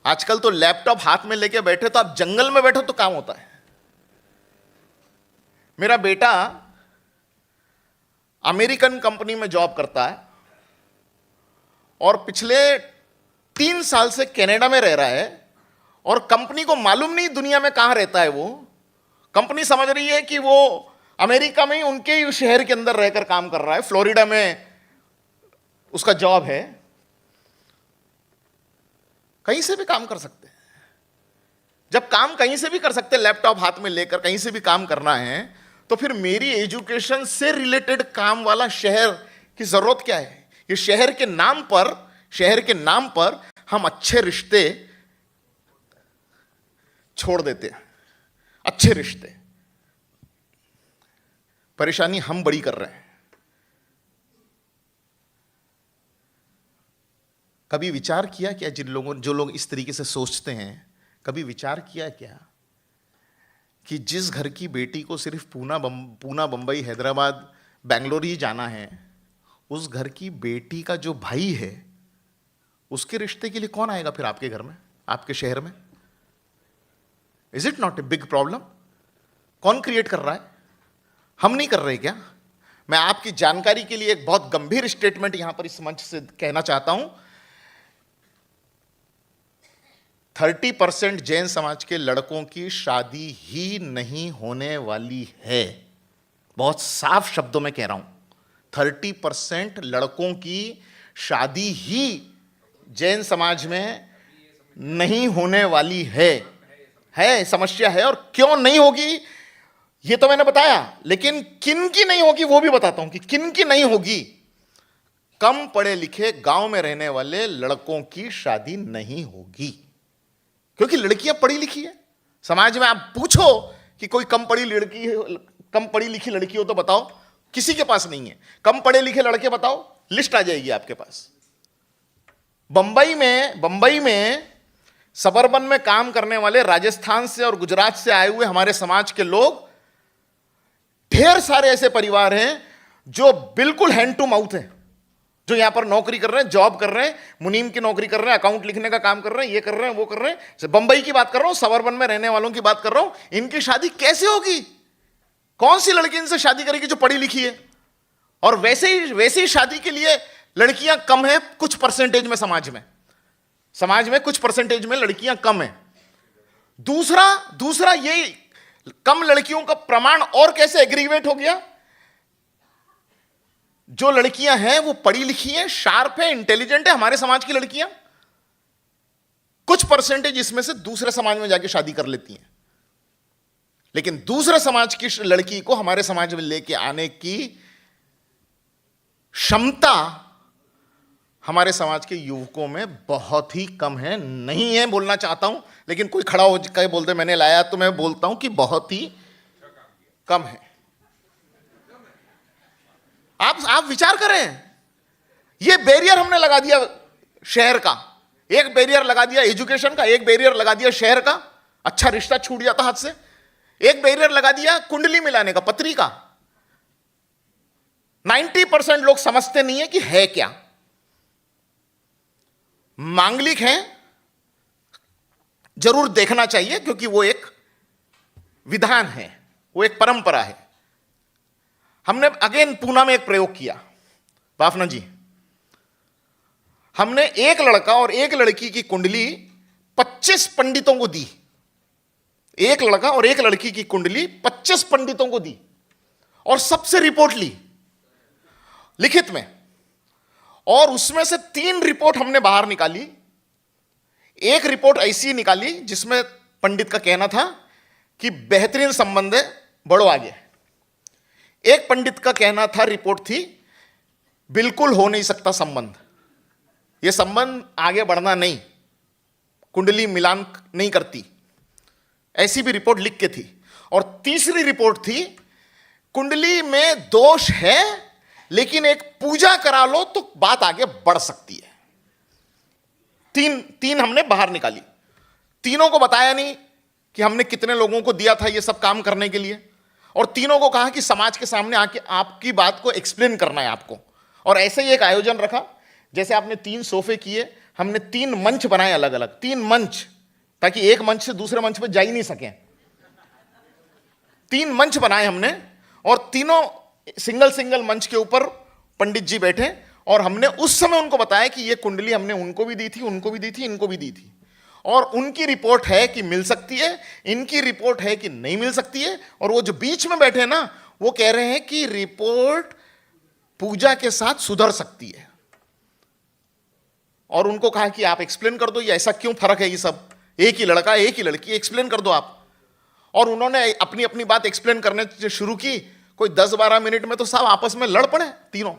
आजकल तो लैपटॉप हाथ में लेके बैठे तो आप जंगल में बैठो तो काम होता है। मेरा बेटा अमेरिकन कंपनी में जॉब करता है और पिछले 3 साल से कनाडा में रह रहा है, और कंपनी को मालूम नहीं दुनिया में कहां रहता है वो। कंपनी समझ रही है कि वो अमेरिका में ही, उनके ही शहर के अंदर रहकर काम कर रहा है। फ्लोरिडा में उसका जॉब है। कहीं से भी काम कर सकते हैं। जब काम कहीं से भी कर सकते हैं, लैपटॉप हाथ में लेकर कहीं से भी काम करना है, तो फिर मेरी एजुकेशन से रिलेटेड काम वाला शहर की जरूरत क्या है? ये शहर के नाम पर हम अच्छे रिश्ते छोड़ देते हैं। अच्छे रिश्ते, परेशानी हम बड़ी कर रहे हैं। कभी विचार किया क्या, जो लोग इस तरीके से सोचते हैं, कभी विचार किया क्या कि जिस घर की बेटी को सिर्फ पूना, बंबई, हैदराबाद, बेंगलोर ही जाना है, उस घर की बेटी का जो भाई है उसके रिश्ते के लिए कौन आएगा फिर आपके घर में, आपके शहर में? Is it not a big problem? कौन क्रिएट कर रहा है? हम नहीं कर रहे क्या? मैं आपकी जानकारी के लिए एक बहुत गंभीर स्टेटमेंट यहां पर इस मंच से कहना चाहता हूं। 30% जैन समाज के लड़कों की शादी ही नहीं होने वाली है। बहुत साफ शब्दों में कह रहा हूं, 30% लड़कों की शादी ही जैन समाज में नहीं होने वाली है। समस्या है। और क्यों नहीं होगी ये तो मैंने बताया, लेकिन किन की नहीं होगी वो भी बताता हूं कि किन की नहीं होगी। कम पढ़े लिखे गांव में रहने वाले लड़कों की शादी नहीं होगी, क्योंकि लड़कियां पढ़ी लिखी है। समाज में आप पूछो कि कोई कम पढ़ी लिखी लड़की हो तो बताओ, किसी के पास नहीं है। कम पढ़े लिखे लड़के बताओ, लिस्ट आ जाएगी आपके पास। बंबई में सबरबन में काम करने वाले राजस्थान से और गुजरात से आए हुए हमारे समाज के लोग, ढेर सारे ऐसे परिवार हैं जो बिल्कुल हैंड टू माउथ हैं, जो यहां पर नौकरी कर रहे हैं, जॉब कर रहे हैं, मुनीम की नौकरी कर रहे हैं, अकाउंट लिखने का काम कर रहे हैं, ये कर रहे हैं, वो कर रहे हैं। बंबई की बात कर रहा हूं, सबरबन में रहने वालों की बात कर रहा हूं। इनकी शादी कैसे होगी? कौन सी लड़की इनसे शादी करेगी जो पढ़ी लिखी है? और वैसे ही शादी के लिए लड़कियां कम है कुछ परसेंटेज में। समाज में कुछ परसेंटेज में लड़कियां कम है। दूसरा ये कम लड़कियों का प्रमाण और कैसे एग्रीवेट हो गया? जो लड़कियां हैं वो पढ़ी लिखी हैं, शार्प है, इंटेलिजेंट है, हमारे समाज की लड़कियां। कुछ परसेंटेज इसमें से दूसरे समाज में जाके शादी कर लेती हैं, लेकिन दूसरे समाज की लड़की को हमारे समाज में लेके आने की क्षमता हमारे समाज के युवकों में बहुत ही कम है। नहीं है बोलना चाहता हूं, लेकिन कोई खड़ा हो के बोलते मैंने लाया, तो मैं बोलता हूं कि बहुत ही कम है। आप विचार करें, ये बैरियर हमने लगा दिया शहर का, एक बैरियर लगा दिया एजुकेशन का, एक बैरियर लगा दिया शहर का, अच्छा रिश्ता छूट जाता हाथ से। एक बैरियर लगा दिया कुंडली मिलाने का, पत्री का। 90% लोग समझते नहीं है कि है क्या। मांगलिक है, जरूर देखना चाहिए, क्योंकि वो एक विधान है, वो एक परंपरा है। हमने अगेन पूना में एक प्रयोग किया, बाफना जी, हमने एक लड़का और एक लड़की की कुंडली 25 पंडितों को दी। एक लड़का और एक लड़की की कुंडली 25 पंडितों को दी और सबसे रिपोर्ट ली लिखित में, और उसमें से 3 रिपोर्ट हमने बाहर निकाली। एक रिपोर्ट ऐसी निकाली जिसमें पंडित का कहना था कि बेहतरीन संबंध है, बढ़ो आगे। एक पंडित का कहना था, रिपोर्ट थी, बिल्कुल हो नहीं सकता संबंध, यह संबंध आगे बढ़ना नहीं, कुंडली मिलान नहीं करती, ऐसी भी रिपोर्ट लिख के थी। और तीसरी रिपोर्ट थी, कुंडली में दोष है लेकिन एक पूजा करा लो तो बात आगे बढ़ सकती है। तीन हमने बाहर निकाली। तीनों को बताया नहीं कि हमने कितने लोगों को दिया था ये सब काम करने के लिए, और तीनों को कहा कि समाज के सामने आके आपकी बात को एक्सप्लेन करना है आपको। और ऐसे ही एक आयोजन रखा, जैसे आपने 3 सोफे किए, हमने 3 मंच बनाए अलग अलग, 3 मंच, ताकि एक मंच से दूसरे मंच पे जा ही नहीं सके। 3 मंच बनाए हमने, और तीनों सिंगल मंच के ऊपर पंडित जी बैठे, और हमने उस समय उनको बताया कि ये कुंडली हमने उनको भी दी थी, उनको भी दी थी, इनको भी दी थी, और उनकी रिपोर्ट है कि मिल सकती है, इनकी रिपोर्ट है कि नहीं मिल सकती है, और वो जो बीच में बैठे ना, वो कह रहे हैं कि रिपोर्ट पूजा के साथ सुधर सकती है। और उनको कहा कि आप एक्सप्लेन कर दो, ये ऐसा क्यों फर्क है, ये सब एक ही लड़का एक ही लड़की, एक्सप्लेन कर दो आप। और उन्होंने अपनी अपनी बात एक्सप्लेन करने शुरू की। कोई 10-12 मिनट में तो सब आपस में लड़ पड़े तीनों,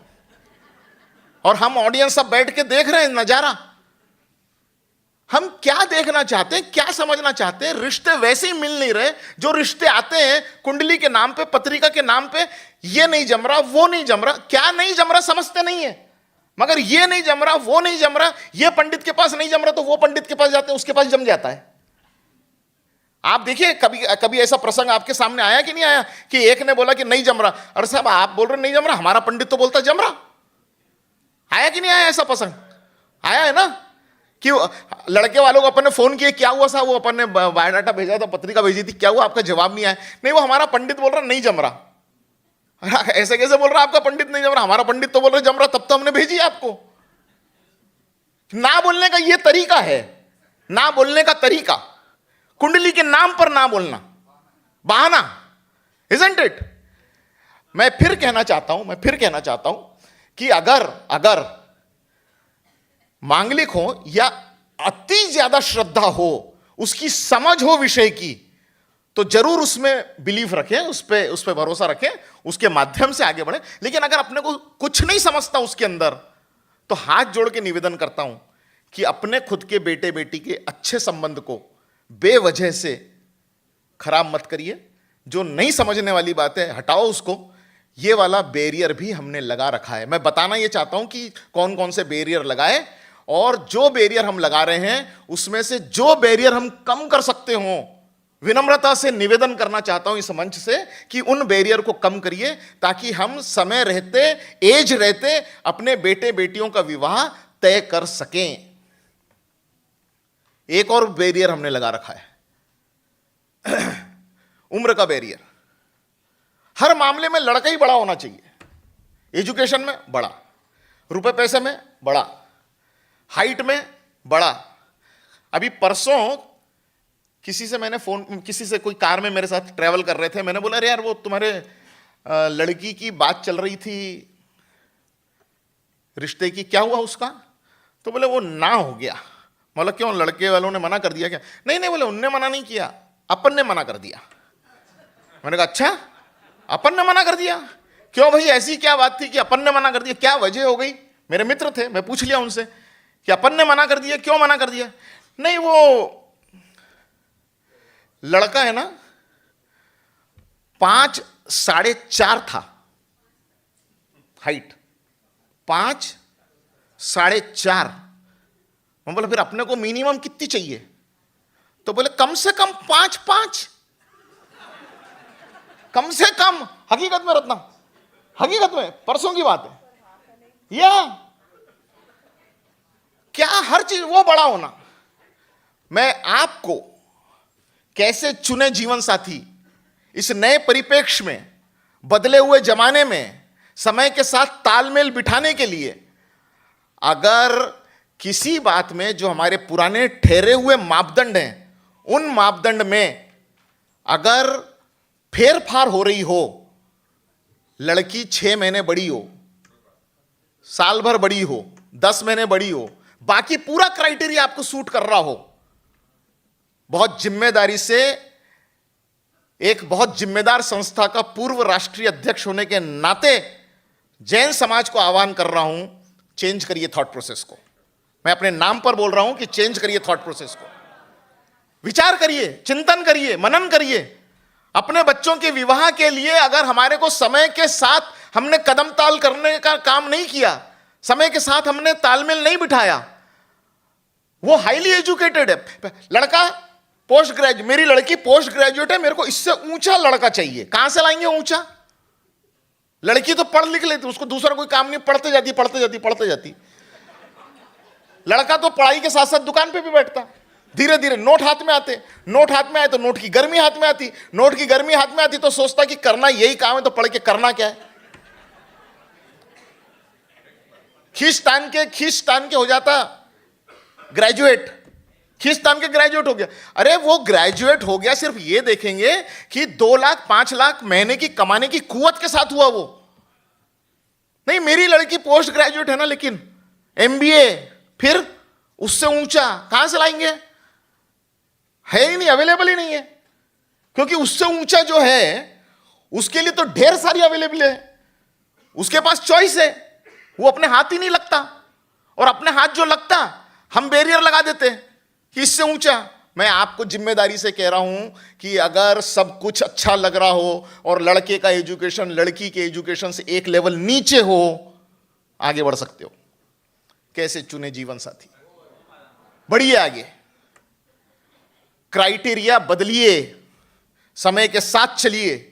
और हम ऑडियंस सब बैठ के देख रहे हैं नजारा। हम क्या देखना चाहते हैं, क्या समझना चाहते हैं? रिश्ते वैसे ही मिल नहीं रहे जो रिश्ते आते हैं कुंडली के नाम पे, पत्रिका के नाम पे। ये नहीं जम रहा, वो नहीं जम रहा, क्या नहीं जम रहा समझते नहीं है, मगर ये नहीं जम रहा, वो नहीं जम रहा, ये पंडित के पास नहीं जम रहा तो वो पंडित के पास जाते हैं, उसके पास जम जाता है। आप देखिए, कभी ऐसा प्रसंग आपके सामने आया कि नहीं आया कि एक ने बोला कि नहीं जम रहा, अरे साहब आप बोल रहे नहीं जम रहा, हमारा पंडित तो बोलता जम रहा। आया कि नहीं आया ऐसा प्रसंग? आया है ना, कि लड़के वालों को अपन ने फोन किया, क्या हुआ साहब, वो अपन ने बायोडाटा भेजा था, पत्रिका भेजी थी, क्या हुआ, आपका जवाब नहीं आया। नहीं, वो हमारा पंडित बोल रहा नहीं जम रहा। ऐसे कैसे बोल रहा आपका पंडित नहीं जम रहा, हमारा पंडित तो बोल रहा जम रहा, तब तो हमने भेजी आपको। ना बोलने का ये तरीका है, ना बोलने का तरीका, कुंडली के नाम पर ना बोलना, बहाना, इजंट इट? मैं फिर कहना चाहता हूं कि अगर मांगलिक हो या अति ज्यादा श्रद्धा हो, उसकी समझ हो विषय की, तो जरूर उसमें बिलीफ रखें, उस पे भरोसा रखें, उसके माध्यम से आगे बढ़े। लेकिन अगर अपने को कुछ नहीं समझता उसके अंदर, तो हाथ जोड़ के निवेदन करता हूं कि अपने खुद के बेटे बेटी के अच्छे संबंध को बेवजह से खराब मत करिए। जो नहीं समझने वाली बात है हटाओ उसको। ये वाला बैरियर भी हमने लगा रखा है। मैं बताना ये चाहता हूं कि कौन कौन से बैरियर लगाए, और जो बैरियर हम लगा रहे हैं उसमें से जो बैरियर हम कम कर सकते हो, विनम्रता से निवेदन करना चाहता हूं इस मंच से कि उन बैरियर को कम करिए, ताकि हम समय रहते, एज रहते अपने बेटे बेटियों का विवाह तय कर सकें। एक और बैरियर हमने लगा रखा है, उम्र का बैरियर। हर मामले में लड़का ही बड़ा होना चाहिए। एजुकेशन में बड़ा, रुपए पैसे में बड़ा, हाइट में बड़ा। अभी परसों किसी से कोई कार में मेरे साथ ट्रैवल कर रहे थे, मैंने बोला अरे यार वो तुम्हारे लड़की की बात चल रही थी रिश्ते की, क्या हुआ उसका? तो बोले वो ना हो गया। मतलब क्यों, लड़के वालों ने मना कर दिया क्या? नहीं बोले उनने मना नहीं किया, अपन ने मना कर दिया। मैंने कहा अच्छा, अपन ने मना कर दिया? क्यों भाई, ऐसी क्या बात थी कि अपन ने मना कर दिया, क्या वजह हो गई? मेरे मित्र थे, मैं पूछ लिया उनसे कि अपन ने मना कर दिया, क्यों मना कर दिया? नहीं, वो लड़का है ना 5 साढ़े 4 था हाइट, 5 साढ़े 4। मैं बोला फिर अपने को मिनिमम कितनी चाहिए? तो बोले कम से कम 5'5", कम से कम। हकीकत में रत्ना, हकीकत में परसों की बात है। या क्या हर चीज वो बड़ा होना? मैं आपको कैसे चुने जीवन साथी इस नए परिप्रेक्ष्य में, बदले हुए जमाने में समय के साथ तालमेल बिठाने के लिए अगर किसी बात में जो हमारे पुराने ठहरे हुए मापदंड हैं, उन मापदंड में अगर फेरफार हो रही हो, लड़की 6 महीने बड़ी हो, साल भर बड़ी हो, 10 महीने बड़ी हो, बाकी पूरा क्राइटेरिया आपको सूट कर रहा हो, बहुत जिम्मेदारी से एक बहुत जिम्मेदार संस्था का पूर्व राष्ट्रीय अध्यक्ष होने के नाते जैन समाज को आह्वान कर रहा हूं, चेंज करिए थॉट प्रोसेस को। मैं अपने नाम पर बोल रहा हूं कि चेंज करिए थॉट प्रोसेस को, विचार करिए, चिंतन करिए, मनन करिए। अपने बच्चों के विवाह के लिए अगर हमारे को समय के साथ हमने कदम ताल करने का काम नहीं किया, समय के साथ हमने तालमेल नहीं बिठाया, वो हाईली एजुकेटेड है, लड़का पोस्ट ग्रेजुएट, मेरी लड़की पोस्ट ग्रेजुएट है, मेरे को इससे ऊंचा लड़का चाहिए। कहां से लाएंगे ऊंचा? लड़की तो पढ़ लिख लेती, उसको दूसरा कोई काम नहीं, पढ़ते जाती पढ़ते जाती पढ़ते जाती। लड़का तो पढ़ाई के साथ साथ दुकान पे भी बैठता, धीरे धीरे नोट हाथ में आते, नोट हाथ में आए तो नोट की गर्मी हाथ में आती, नोट की गर्मी हाथ में आती तो सोचता कि करना यही काम है, तो पढ़ के करना क्या है। खींच तान के हो जाता ग्रेजुएट, खींच तान के ग्रेजुएट हो गया। अरे वो ग्रेजुएट हो गया, सिर्फ ये देखेंगे कि 2 लाख 5 लाख महीने की कमाने की कुवत के साथ हुआ वो नहीं। मेरी लड़की पोस्ट ग्रेजुएट है ना, लेकिन एमबीए, फिर उससे ऊंचा कहां से लाएंगे? है ही नहीं, अवेलेबल ही नहीं है। क्योंकि उससे ऊंचा जो है उसके लिए तो ढेर सारी अवेलेबल है, उसके पास चॉइस है, वो अपने हाथ ही नहीं लगता। और अपने हाथ जो लगता हम बैरियर लगा देते कि इससे ऊंचा। मैं आपको जिम्मेदारी से कह रहा हूं कि अगर सब कुछ अच्छा लग रहा हो और लड़के का एजुकेशन लड़की के एजुकेशन से एक लेवल नीचे हो, आगे बढ़ सकते हो। कैसे चुने जीवन साथी? बढ़िए आगे, क्राइटेरिया बदलिए, समय के साथ चलिए।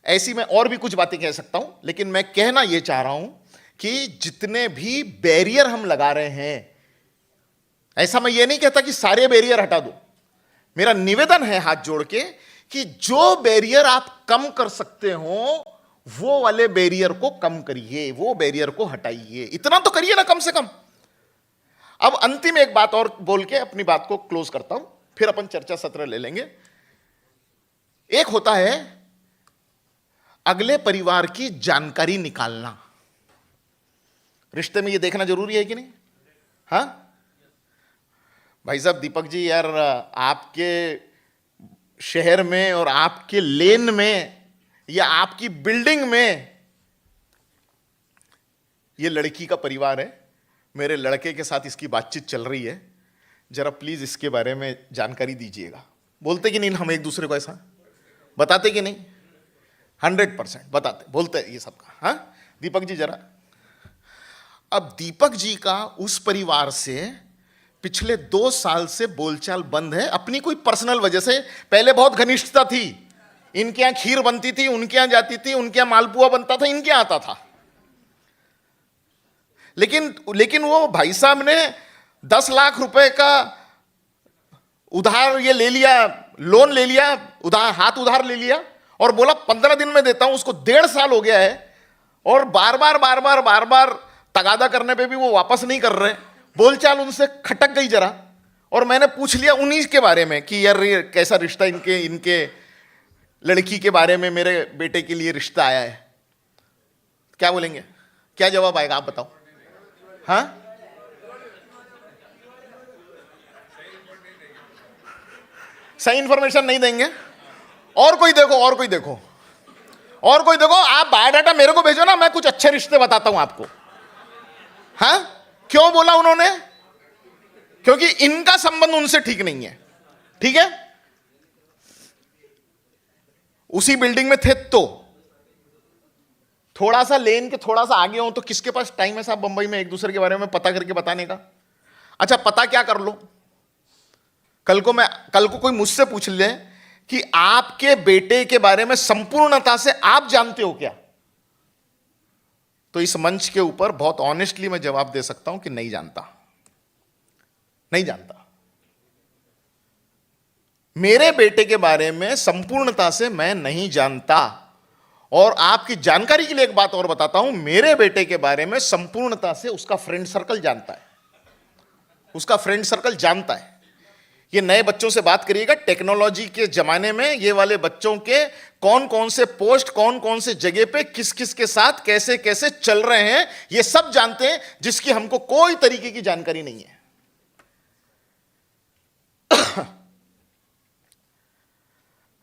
ऐसी मैं और भी कुछ बातें कह सकता हूं, लेकिन मैं कहना यह चाह रहा हूं कि जितने भी बैरियर हम लगा रहे हैं, ऐसा मैं ये नहीं कहता कि सारे बैरियर हटा दो। मेरा निवेदन है हाथ जोड़ के कि जो बैरियर आप कम कर सकते हो वो वाले बैरियर को कम करिए, वो बैरियर को हटाइए। इतना तो करिए ना कम से कम। अब अंतिम एक बात और बोल के अपनी बात को क्लोज करता हूं, फिर अपन चर्चा सत्र ले लेंगे। एक होता है अगले परिवार की जानकारी निकालना। रिश्ते में ये देखना जरूरी है कि नहीं? हाँ भाई साहब, दीपक जी, यार आपके शहर में और आपके लेन में या आपकी बिल्डिंग में ये लड़की का परिवार है, मेरे लड़के के साथ इसकी बातचीत चल रही है, जरा प्लीज इसके बारे में जानकारी दीजिएगा। बोलते कि नहीं हम एक दूसरे को ऐसा बताते कि नहीं? 100% बताते, बोलते ये सबका। हाँ दीपक जी जरा। अब दीपक जी का उस परिवार से पिछले 2 साल से बोलचाल बंद है, अपनी कोई पर्सनल वजह से। पहले बहुत घनिष्ठता थी, इनके यहां खीर बनती थी, उनके यहां जाती थी, उनके यहां मालपुआ बनता था, इनके यहां आता था। लेकिन वो भाई साहब ने 10 लाख रुपए का उधार ये ले लिया, लोन ले लिया, उधार हाथ उधार ले लिया और बोला 15 दिन में देता हूं। उसको 1.5 साल हो गया है और बार बार तगादा करने पे भी वो वापस नहीं कर रहे। बोलचाल उनसे खटक गई जरा, और मैंने पूछ लिया उन्हीं के बारे में कि यार ये कैसा रिश्ता इनके लड़की के बारे में मेरे बेटे के लिए रिश्ता आया है। क्या बोलेंगे? क्या जवाब आएगा आप बताओ? हाँ सही इंफॉर्मेशन नहीं देंगे। और कोई देखो, आप बायोडाटा मेरे को भेजो ना, मैं कुछ अच्छे रिश्ते बताता हूं आपको। हाँ क्यों बोला उन्होंने? क्योंकि इनका संबंध उनसे ठीक नहीं है। ठीक है, उसी बिल्डिंग में थे तो थोड़ा सा लेन के थोड़ा सा आगे हो तो किसके पास टाइम है साहब बंबई में एक दूसरे के बारे में पता करके बताने का? अच्छा पता क्या कर लो, कल को कोई मुझसे पूछ ले कि आपके बेटे के बारे में संपूर्णता से आप जानते हो क्या, तो इस मंच के ऊपर बहुत ऑनेस्टली मैं जवाब दे सकता हूं कि नहीं जानता। मेरे बेटे के बारे में संपूर्णता से मैं नहीं जानता। और आपकी जानकारी के लिए एक बात और बताता हूं, मेरे बेटे के बारे में संपूर्णता से उसका फ्रेंड सर्कल जानता है, उसका फ्रेंड सर्कल जानता है। ये नए बच्चों से बात करिएगा, टेक्नोलॉजी के जमाने में ये वाले बच्चों के कौन कौन से पोस्ट, कौन कौन से जगह पे किस किस के साथ कैसे कैसे चल रहे हैं, ये सब जानते हैं, जिसकी हमको कोई तरीके की जानकारी नहीं है।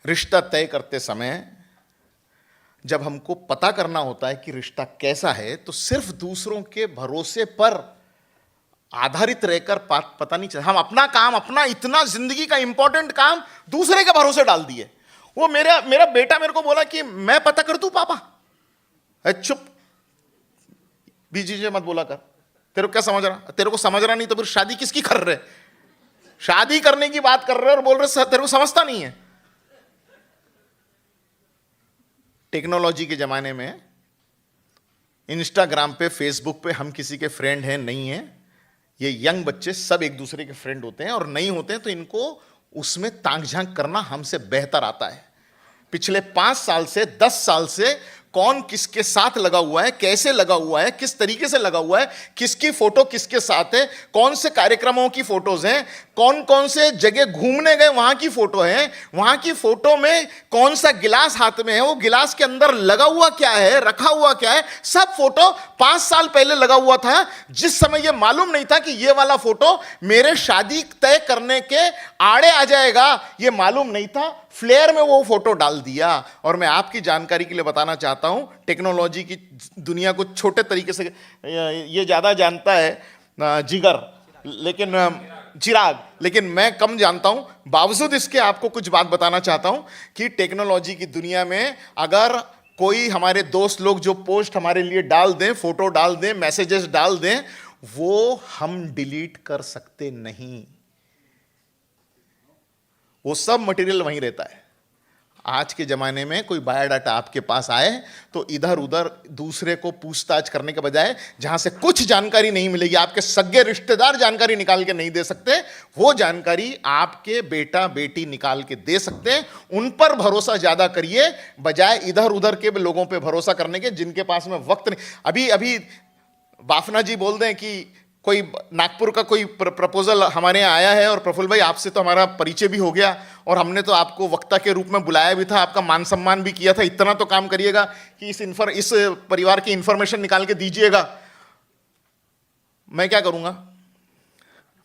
रिश्ता तय करते समय जब हमको पता करना होता है कि रिश्ता कैसा है, तो सिर्फ दूसरों के भरोसे पर आधारित रहकर पता नहीं चला। हम अपना काम, अपना इतना जिंदगी का इंपॉर्टेंट काम दूसरे के भरोसे डाल दिए। वो मेरा बेटा मेरे को बोला कि मैं पता कर दूं पापा। चुप, बीजी से मत बोला कर, तेरे को क्या समझ रहा, तेरे को समझ रहा नहीं तो फिर शादी किसकी कर रहे, शादी करने की बात कर रहे और बोल रहे तेरे को समझता नहीं है। टेक्नोलॉजी के जमाने में इंस्टाग्राम पे, फेसबुक पे हम किसी के फ्रेंड हैं नहीं हैं, ये यंग बच्चे सब एक दूसरे के फ्रेंड होते हैं, और नहीं होते हैं तो इनको उसमें ताक झांक करना हमसे बेहतर आता है। पिछले 5 साल से 10 साल से कौन किसके साथ लगा हुआ है, कैसे लगा हुआ है, किस तरीके से लगा हुआ है, किसकी फोटो किसके साथ है, कौन से कार्यक्रमों की फोटोज हैं, कौन कौन से जगह घूमने गए वहां की फोटो है, वहां की फोटो में कौन सा गिलास हाथ में है, वो गिलास के अंदर लगा हुआ क्या है, रखा हुआ क्या है, सब फोटो 5 साल पहले लगा हुआ था। जिस समय ये मालूम नहीं था कि ये वाला फोटो मेरे शादी तय करने के आड़े आ जाएगा, ये मालूम नहीं था, फ्लेयर में वो फोटो डाल दिया। और मैं आपकी जानकारी के लिए बताना चाहता हूं, टेक्नोलॉजी की दुनिया को छोटे तरीके से ये ज्यादा जानता है जिगर, लेकिन चिराग, लेकिन मैं कम जानता हूं। बावजूद इसके आपको कुछ बात बताना चाहता हूं कि टेक्नोलॉजी की दुनिया में अगर कोई हमारे दोस्त लोग जो पोस्ट हमारे लिए डाल दें, फोटो डाल दें, मैसेजेस डाल दें, वो हम डिलीट कर सकते नहीं, वो सब मटेरियल वहीं रहता है। आज के जमाने में कोई बायोडाटा आपके पास आए तो इधर उधर दूसरे को पूछताछ करने के बजाय, जहां से कुछ जानकारी नहीं मिलेगी, आपके सगे रिश्तेदार जानकारी निकाल के नहीं दे सकते, वो जानकारी आपके बेटा बेटी निकाल के दे सकते हैं। उन पर भरोसा ज्यादा करिए बजाय इधर उधर के लोगों पे भरोसा करने के, जिनके पास में वक्त नहीं। अभी बाफना जी बोल दें कि कोई नागपुर का कोई प्रपोजल हमारे यहाँ आया है, और प्रफुल्ल भाई आपसे तो हमारा परिचय भी हो गया, और हमने तो आपको वक्ता के रूप में बुलाया भी था, आपका मान सम्मान भी किया था, इतना तो काम करिएगा कि इस परिवार की इंफॉर्मेशन निकाल के दीजिएगा। मैं क्या करूँगा,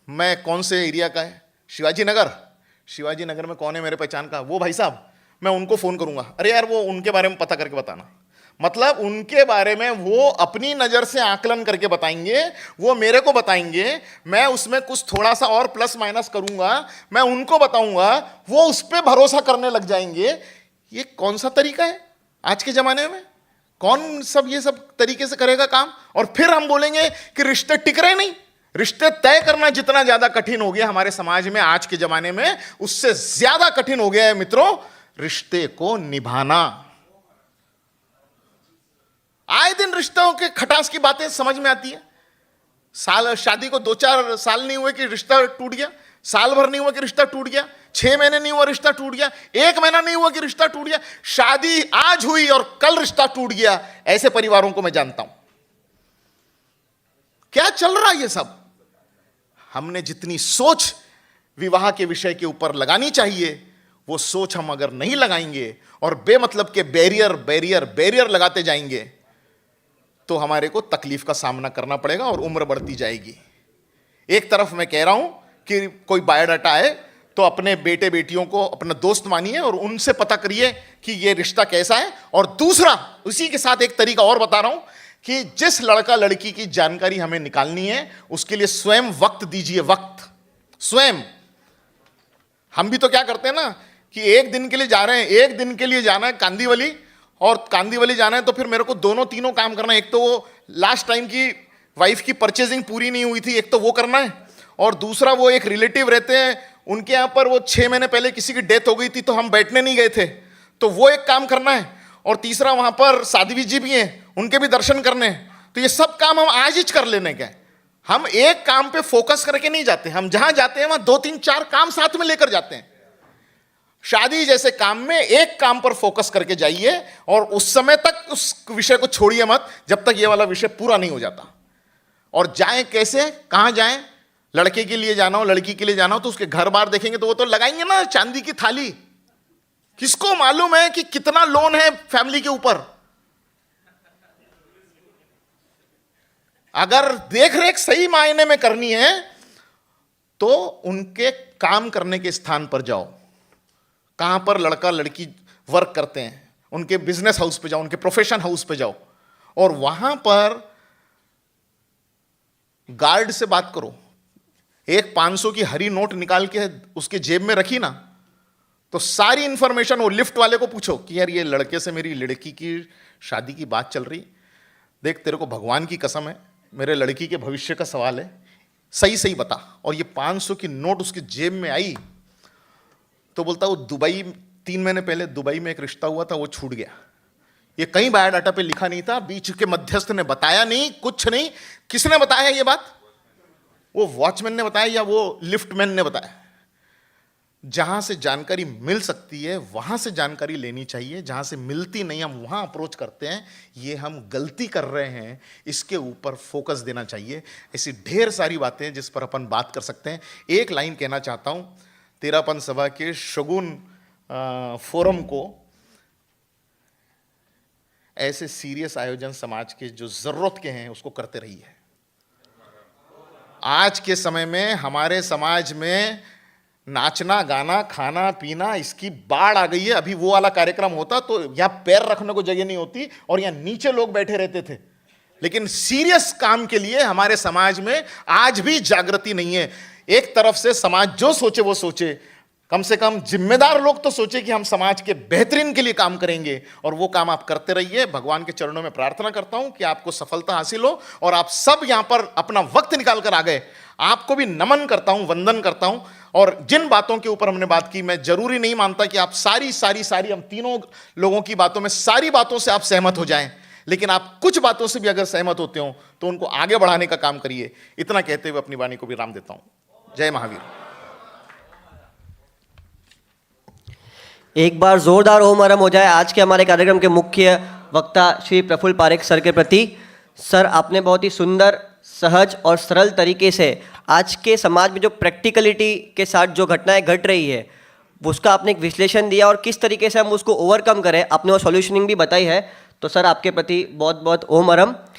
मैं कौन से एरिया का है, शिवाजी नगर में कौन है मेरे पहचान का, वो भाई साहब, मैं उनको फ़ोन करूँगा, अरे यार वो उनके बारे में पता करके बताना। मतलब उनके बारे में वो अपनी नज़र से आकलन करके बताएंगे, वो मेरे को बताएंगे, मैं उसमें कुछ थोड़ा सा और प्लस माइनस करूंगा, मैं उनको बताऊंगा, वो उस पर भरोसा करने लग जाएंगे। ये कौन सा तरीका है आज के ज़माने में? कौन सब ये सब तरीके से करेगा काम? और फिर हम बोलेंगे कि रिश्ते टिक रहे नहीं। रिश्ते तय करना जितना ज़्यादा कठिन हो गया हमारे समाज में आज के ज़माने में, उससे ज़्यादा कठिन हो गया है मित्रों रिश्ते को निभाना। आए दिन रिश्तों के खटास की बातें समझ में आती है। शादी को 2-4 साल नहीं हुए कि रिश्ता टूट गया, साल भर नहीं हुआ कि रिश्ता टूट गया, 6 महीने नहीं हुआ रिश्ता टूट गया, 1 महीना नहीं हुआ कि रिश्ता टूट गया, शादी आज हुई और कल रिश्ता टूट गया। ऐसे परिवारों को मैं जानता हूं। क्या चल रहा है ये सब? हमने जितनी सोच विवाह के विषय के ऊपर लगानी चाहिए, वो सोच हम अगर नहीं लगाएंगे और बेमतलब के बैरियर लगाते जाएंगे, तो हमारे को तकलीफ का सामना करना पड़ेगा और उम्र बढ़ती जाएगी। एक तरफ मैं कह रहा हूं कि कोई बायोडाटा है तो अपने बेटे बेटियों को अपना दोस्त मानिए और उनसे पता करिए कि ये रिश्ता कैसा है। और दूसरा, उसी के साथ एक तरीका और बता रहा हूं कि जिस लड़का लड़की की जानकारी हमें निकालनी है, उसके लिए स्वयं वक्त दीजिए। वक्त स्वयं। हम भी तो क्या करते हैं ना कि एक दिन के लिए जा रहे हैं, एक दिन के लिए जाना है कांदीवली, और कांदीवली जाना है तो फिर मेरे को दोनों तीनों काम करना है। एक तो वो लास्ट टाइम की वाइफ की परचेजिंग पूरी नहीं हुई थी, एक तो वो करना है, और दूसरा वो एक रिलेटिव रहते हैं, उनके यहाँ पर वो 6 महीने पहले किसी की डेथ हो गई थी तो हम बैठने नहीं गए थे, तो वो एक काम करना है, और तीसरा वहाँ पर साध्वी जी भी हैं, उनके भी दर्शन करने हैं। तो ये सब काम हम आज ही कर लेने का है। हम एक काम पे फोकस करके नहीं जाते, हम जहाँ जाते हैं वहाँ 2-3-4 काम साथ में लेकर जाते हैं। शादी जैसे काम में एक काम पर फोकस करके जाइए और उस समय तक उस विषय को छोड़िए मत जब तक ये वाला विषय पूरा नहीं हो जाता। और जाएं कैसे, कहां जाएं? लड़के के लिए जाना हो, लड़की के लिए जाना हो तो उसके घर बार देखेंगे तो वो तो लगाएंगे ना चांदी की थाली। किसको मालूम है कि कितना लोन है फैमिली के ऊपर? अगर देख रेख सही मायने में करनी है तो उनके काम करने के स्थान पर जाओ, कहां पर लड़का लड़की वर्क करते हैं, उनके बिजनेस हाउस पे जाओ, उनके प्रोफेशन हाउस पे जाओ और वहां पर गार्ड से बात करो। एक 500 की हरी नोट निकाल के उसके जेब में रखी ना तो सारी इंफॉर्मेशन वो लिफ्ट वाले को पूछो कि यार ये लड़के से मेरी लड़की की शादी की बात चल रही, देख तेरे को भगवान की कसम है मेरे लड़की के भविष्य का सवाल है, सही सही बता। और ये 500 की नोट उसके जेब में आई तो बोलता वो दुबई 3 महीने पहले दुबई में एक रिश्ता हुआ था, वो छूट गया। ये कहीं बायोडाटा पे लिखा नहीं था, बीच के मध्यस्थ ने बताया नहीं, कुछ नहीं। किसने बताया ये बात? वो वॉचमैन ने बताया या वो लिफ्टमैन ने बताया? जहां से जानकारी मिल सकती है वहां से जानकारी लेनी चाहिए, जहां से मिलती नहीं हम वहां अप्रोच करते हैं, ये हम गलती कर रहे हैं, इसके ऊपर फोकस देना चाहिए। ऐसी ढेर सारी बातें जिस पर अपन बात कर सकते हैं। एक लाइन कहना चाहता हूं, तेरापन सभा के शगुन फोरम को ऐसे सीरियस आयोजन समाज के जो जरूरत के हैं उसको करते रहिए। आज के समय में हमारे समाज में नाचना गाना खाना पीना इसकी बाढ़ आ गई है। अभी वो वाला कार्यक्रम होता तो यहां पैर रखने को जगह नहीं होती और यहां नीचे लोग बैठे रहते थे। लेकिन सीरियस काम के लिए हमारे समाज में आज भी जागृति नहीं है। एक तरफ से समाज जो सोचे वो सोचे, कम से कम जिम्मेदार लोग तो सोचे कि हम समाज के बेहतरीन के लिए काम करेंगे और वो काम आप करते रहिए। भगवान के चरणों में प्रार्थना करता हूं कि आपको सफलता हासिल हो और आप सब यहां पर अपना वक्त निकाल कर आ गए। आपको भी नमन करता हूं, वंदन करता हूं। और जिन बातों के ऊपर हमने बात की, मैं जरूरी नहीं मानता कि आप सारी हम तीनों लोगों की बातों में सारी बातों से आप सहमत हो जाएं, लेकिन आप कुछ बातों से भी अगर सहमत होते हो तो उनको आगे बढ़ाने का काम करिए। इतना कहते हुए अपनी वाणी को विराम देता हूं। जय महावीर। एक बार जोरदार ओम आरम हो जाए आज के हमारे कार्यक्रम के मुख्य वक्ता श्री प्रफुल्ल पारेख सर के प्रति। सर, आपने बहुत ही सुंदर, सहज और सरल तरीके से आज के समाज में जो प्रैक्टिकलिटी के साथ जो घटनाएं घट रही है उसका आपने एक विश्लेषण दिया और किस तरीके से हम उसको ओवरकम करें, आपने वो सॉल्यूशनिंग भी बताई है। तो सर, आपके प्रति बहुत बहुत ओम आरम।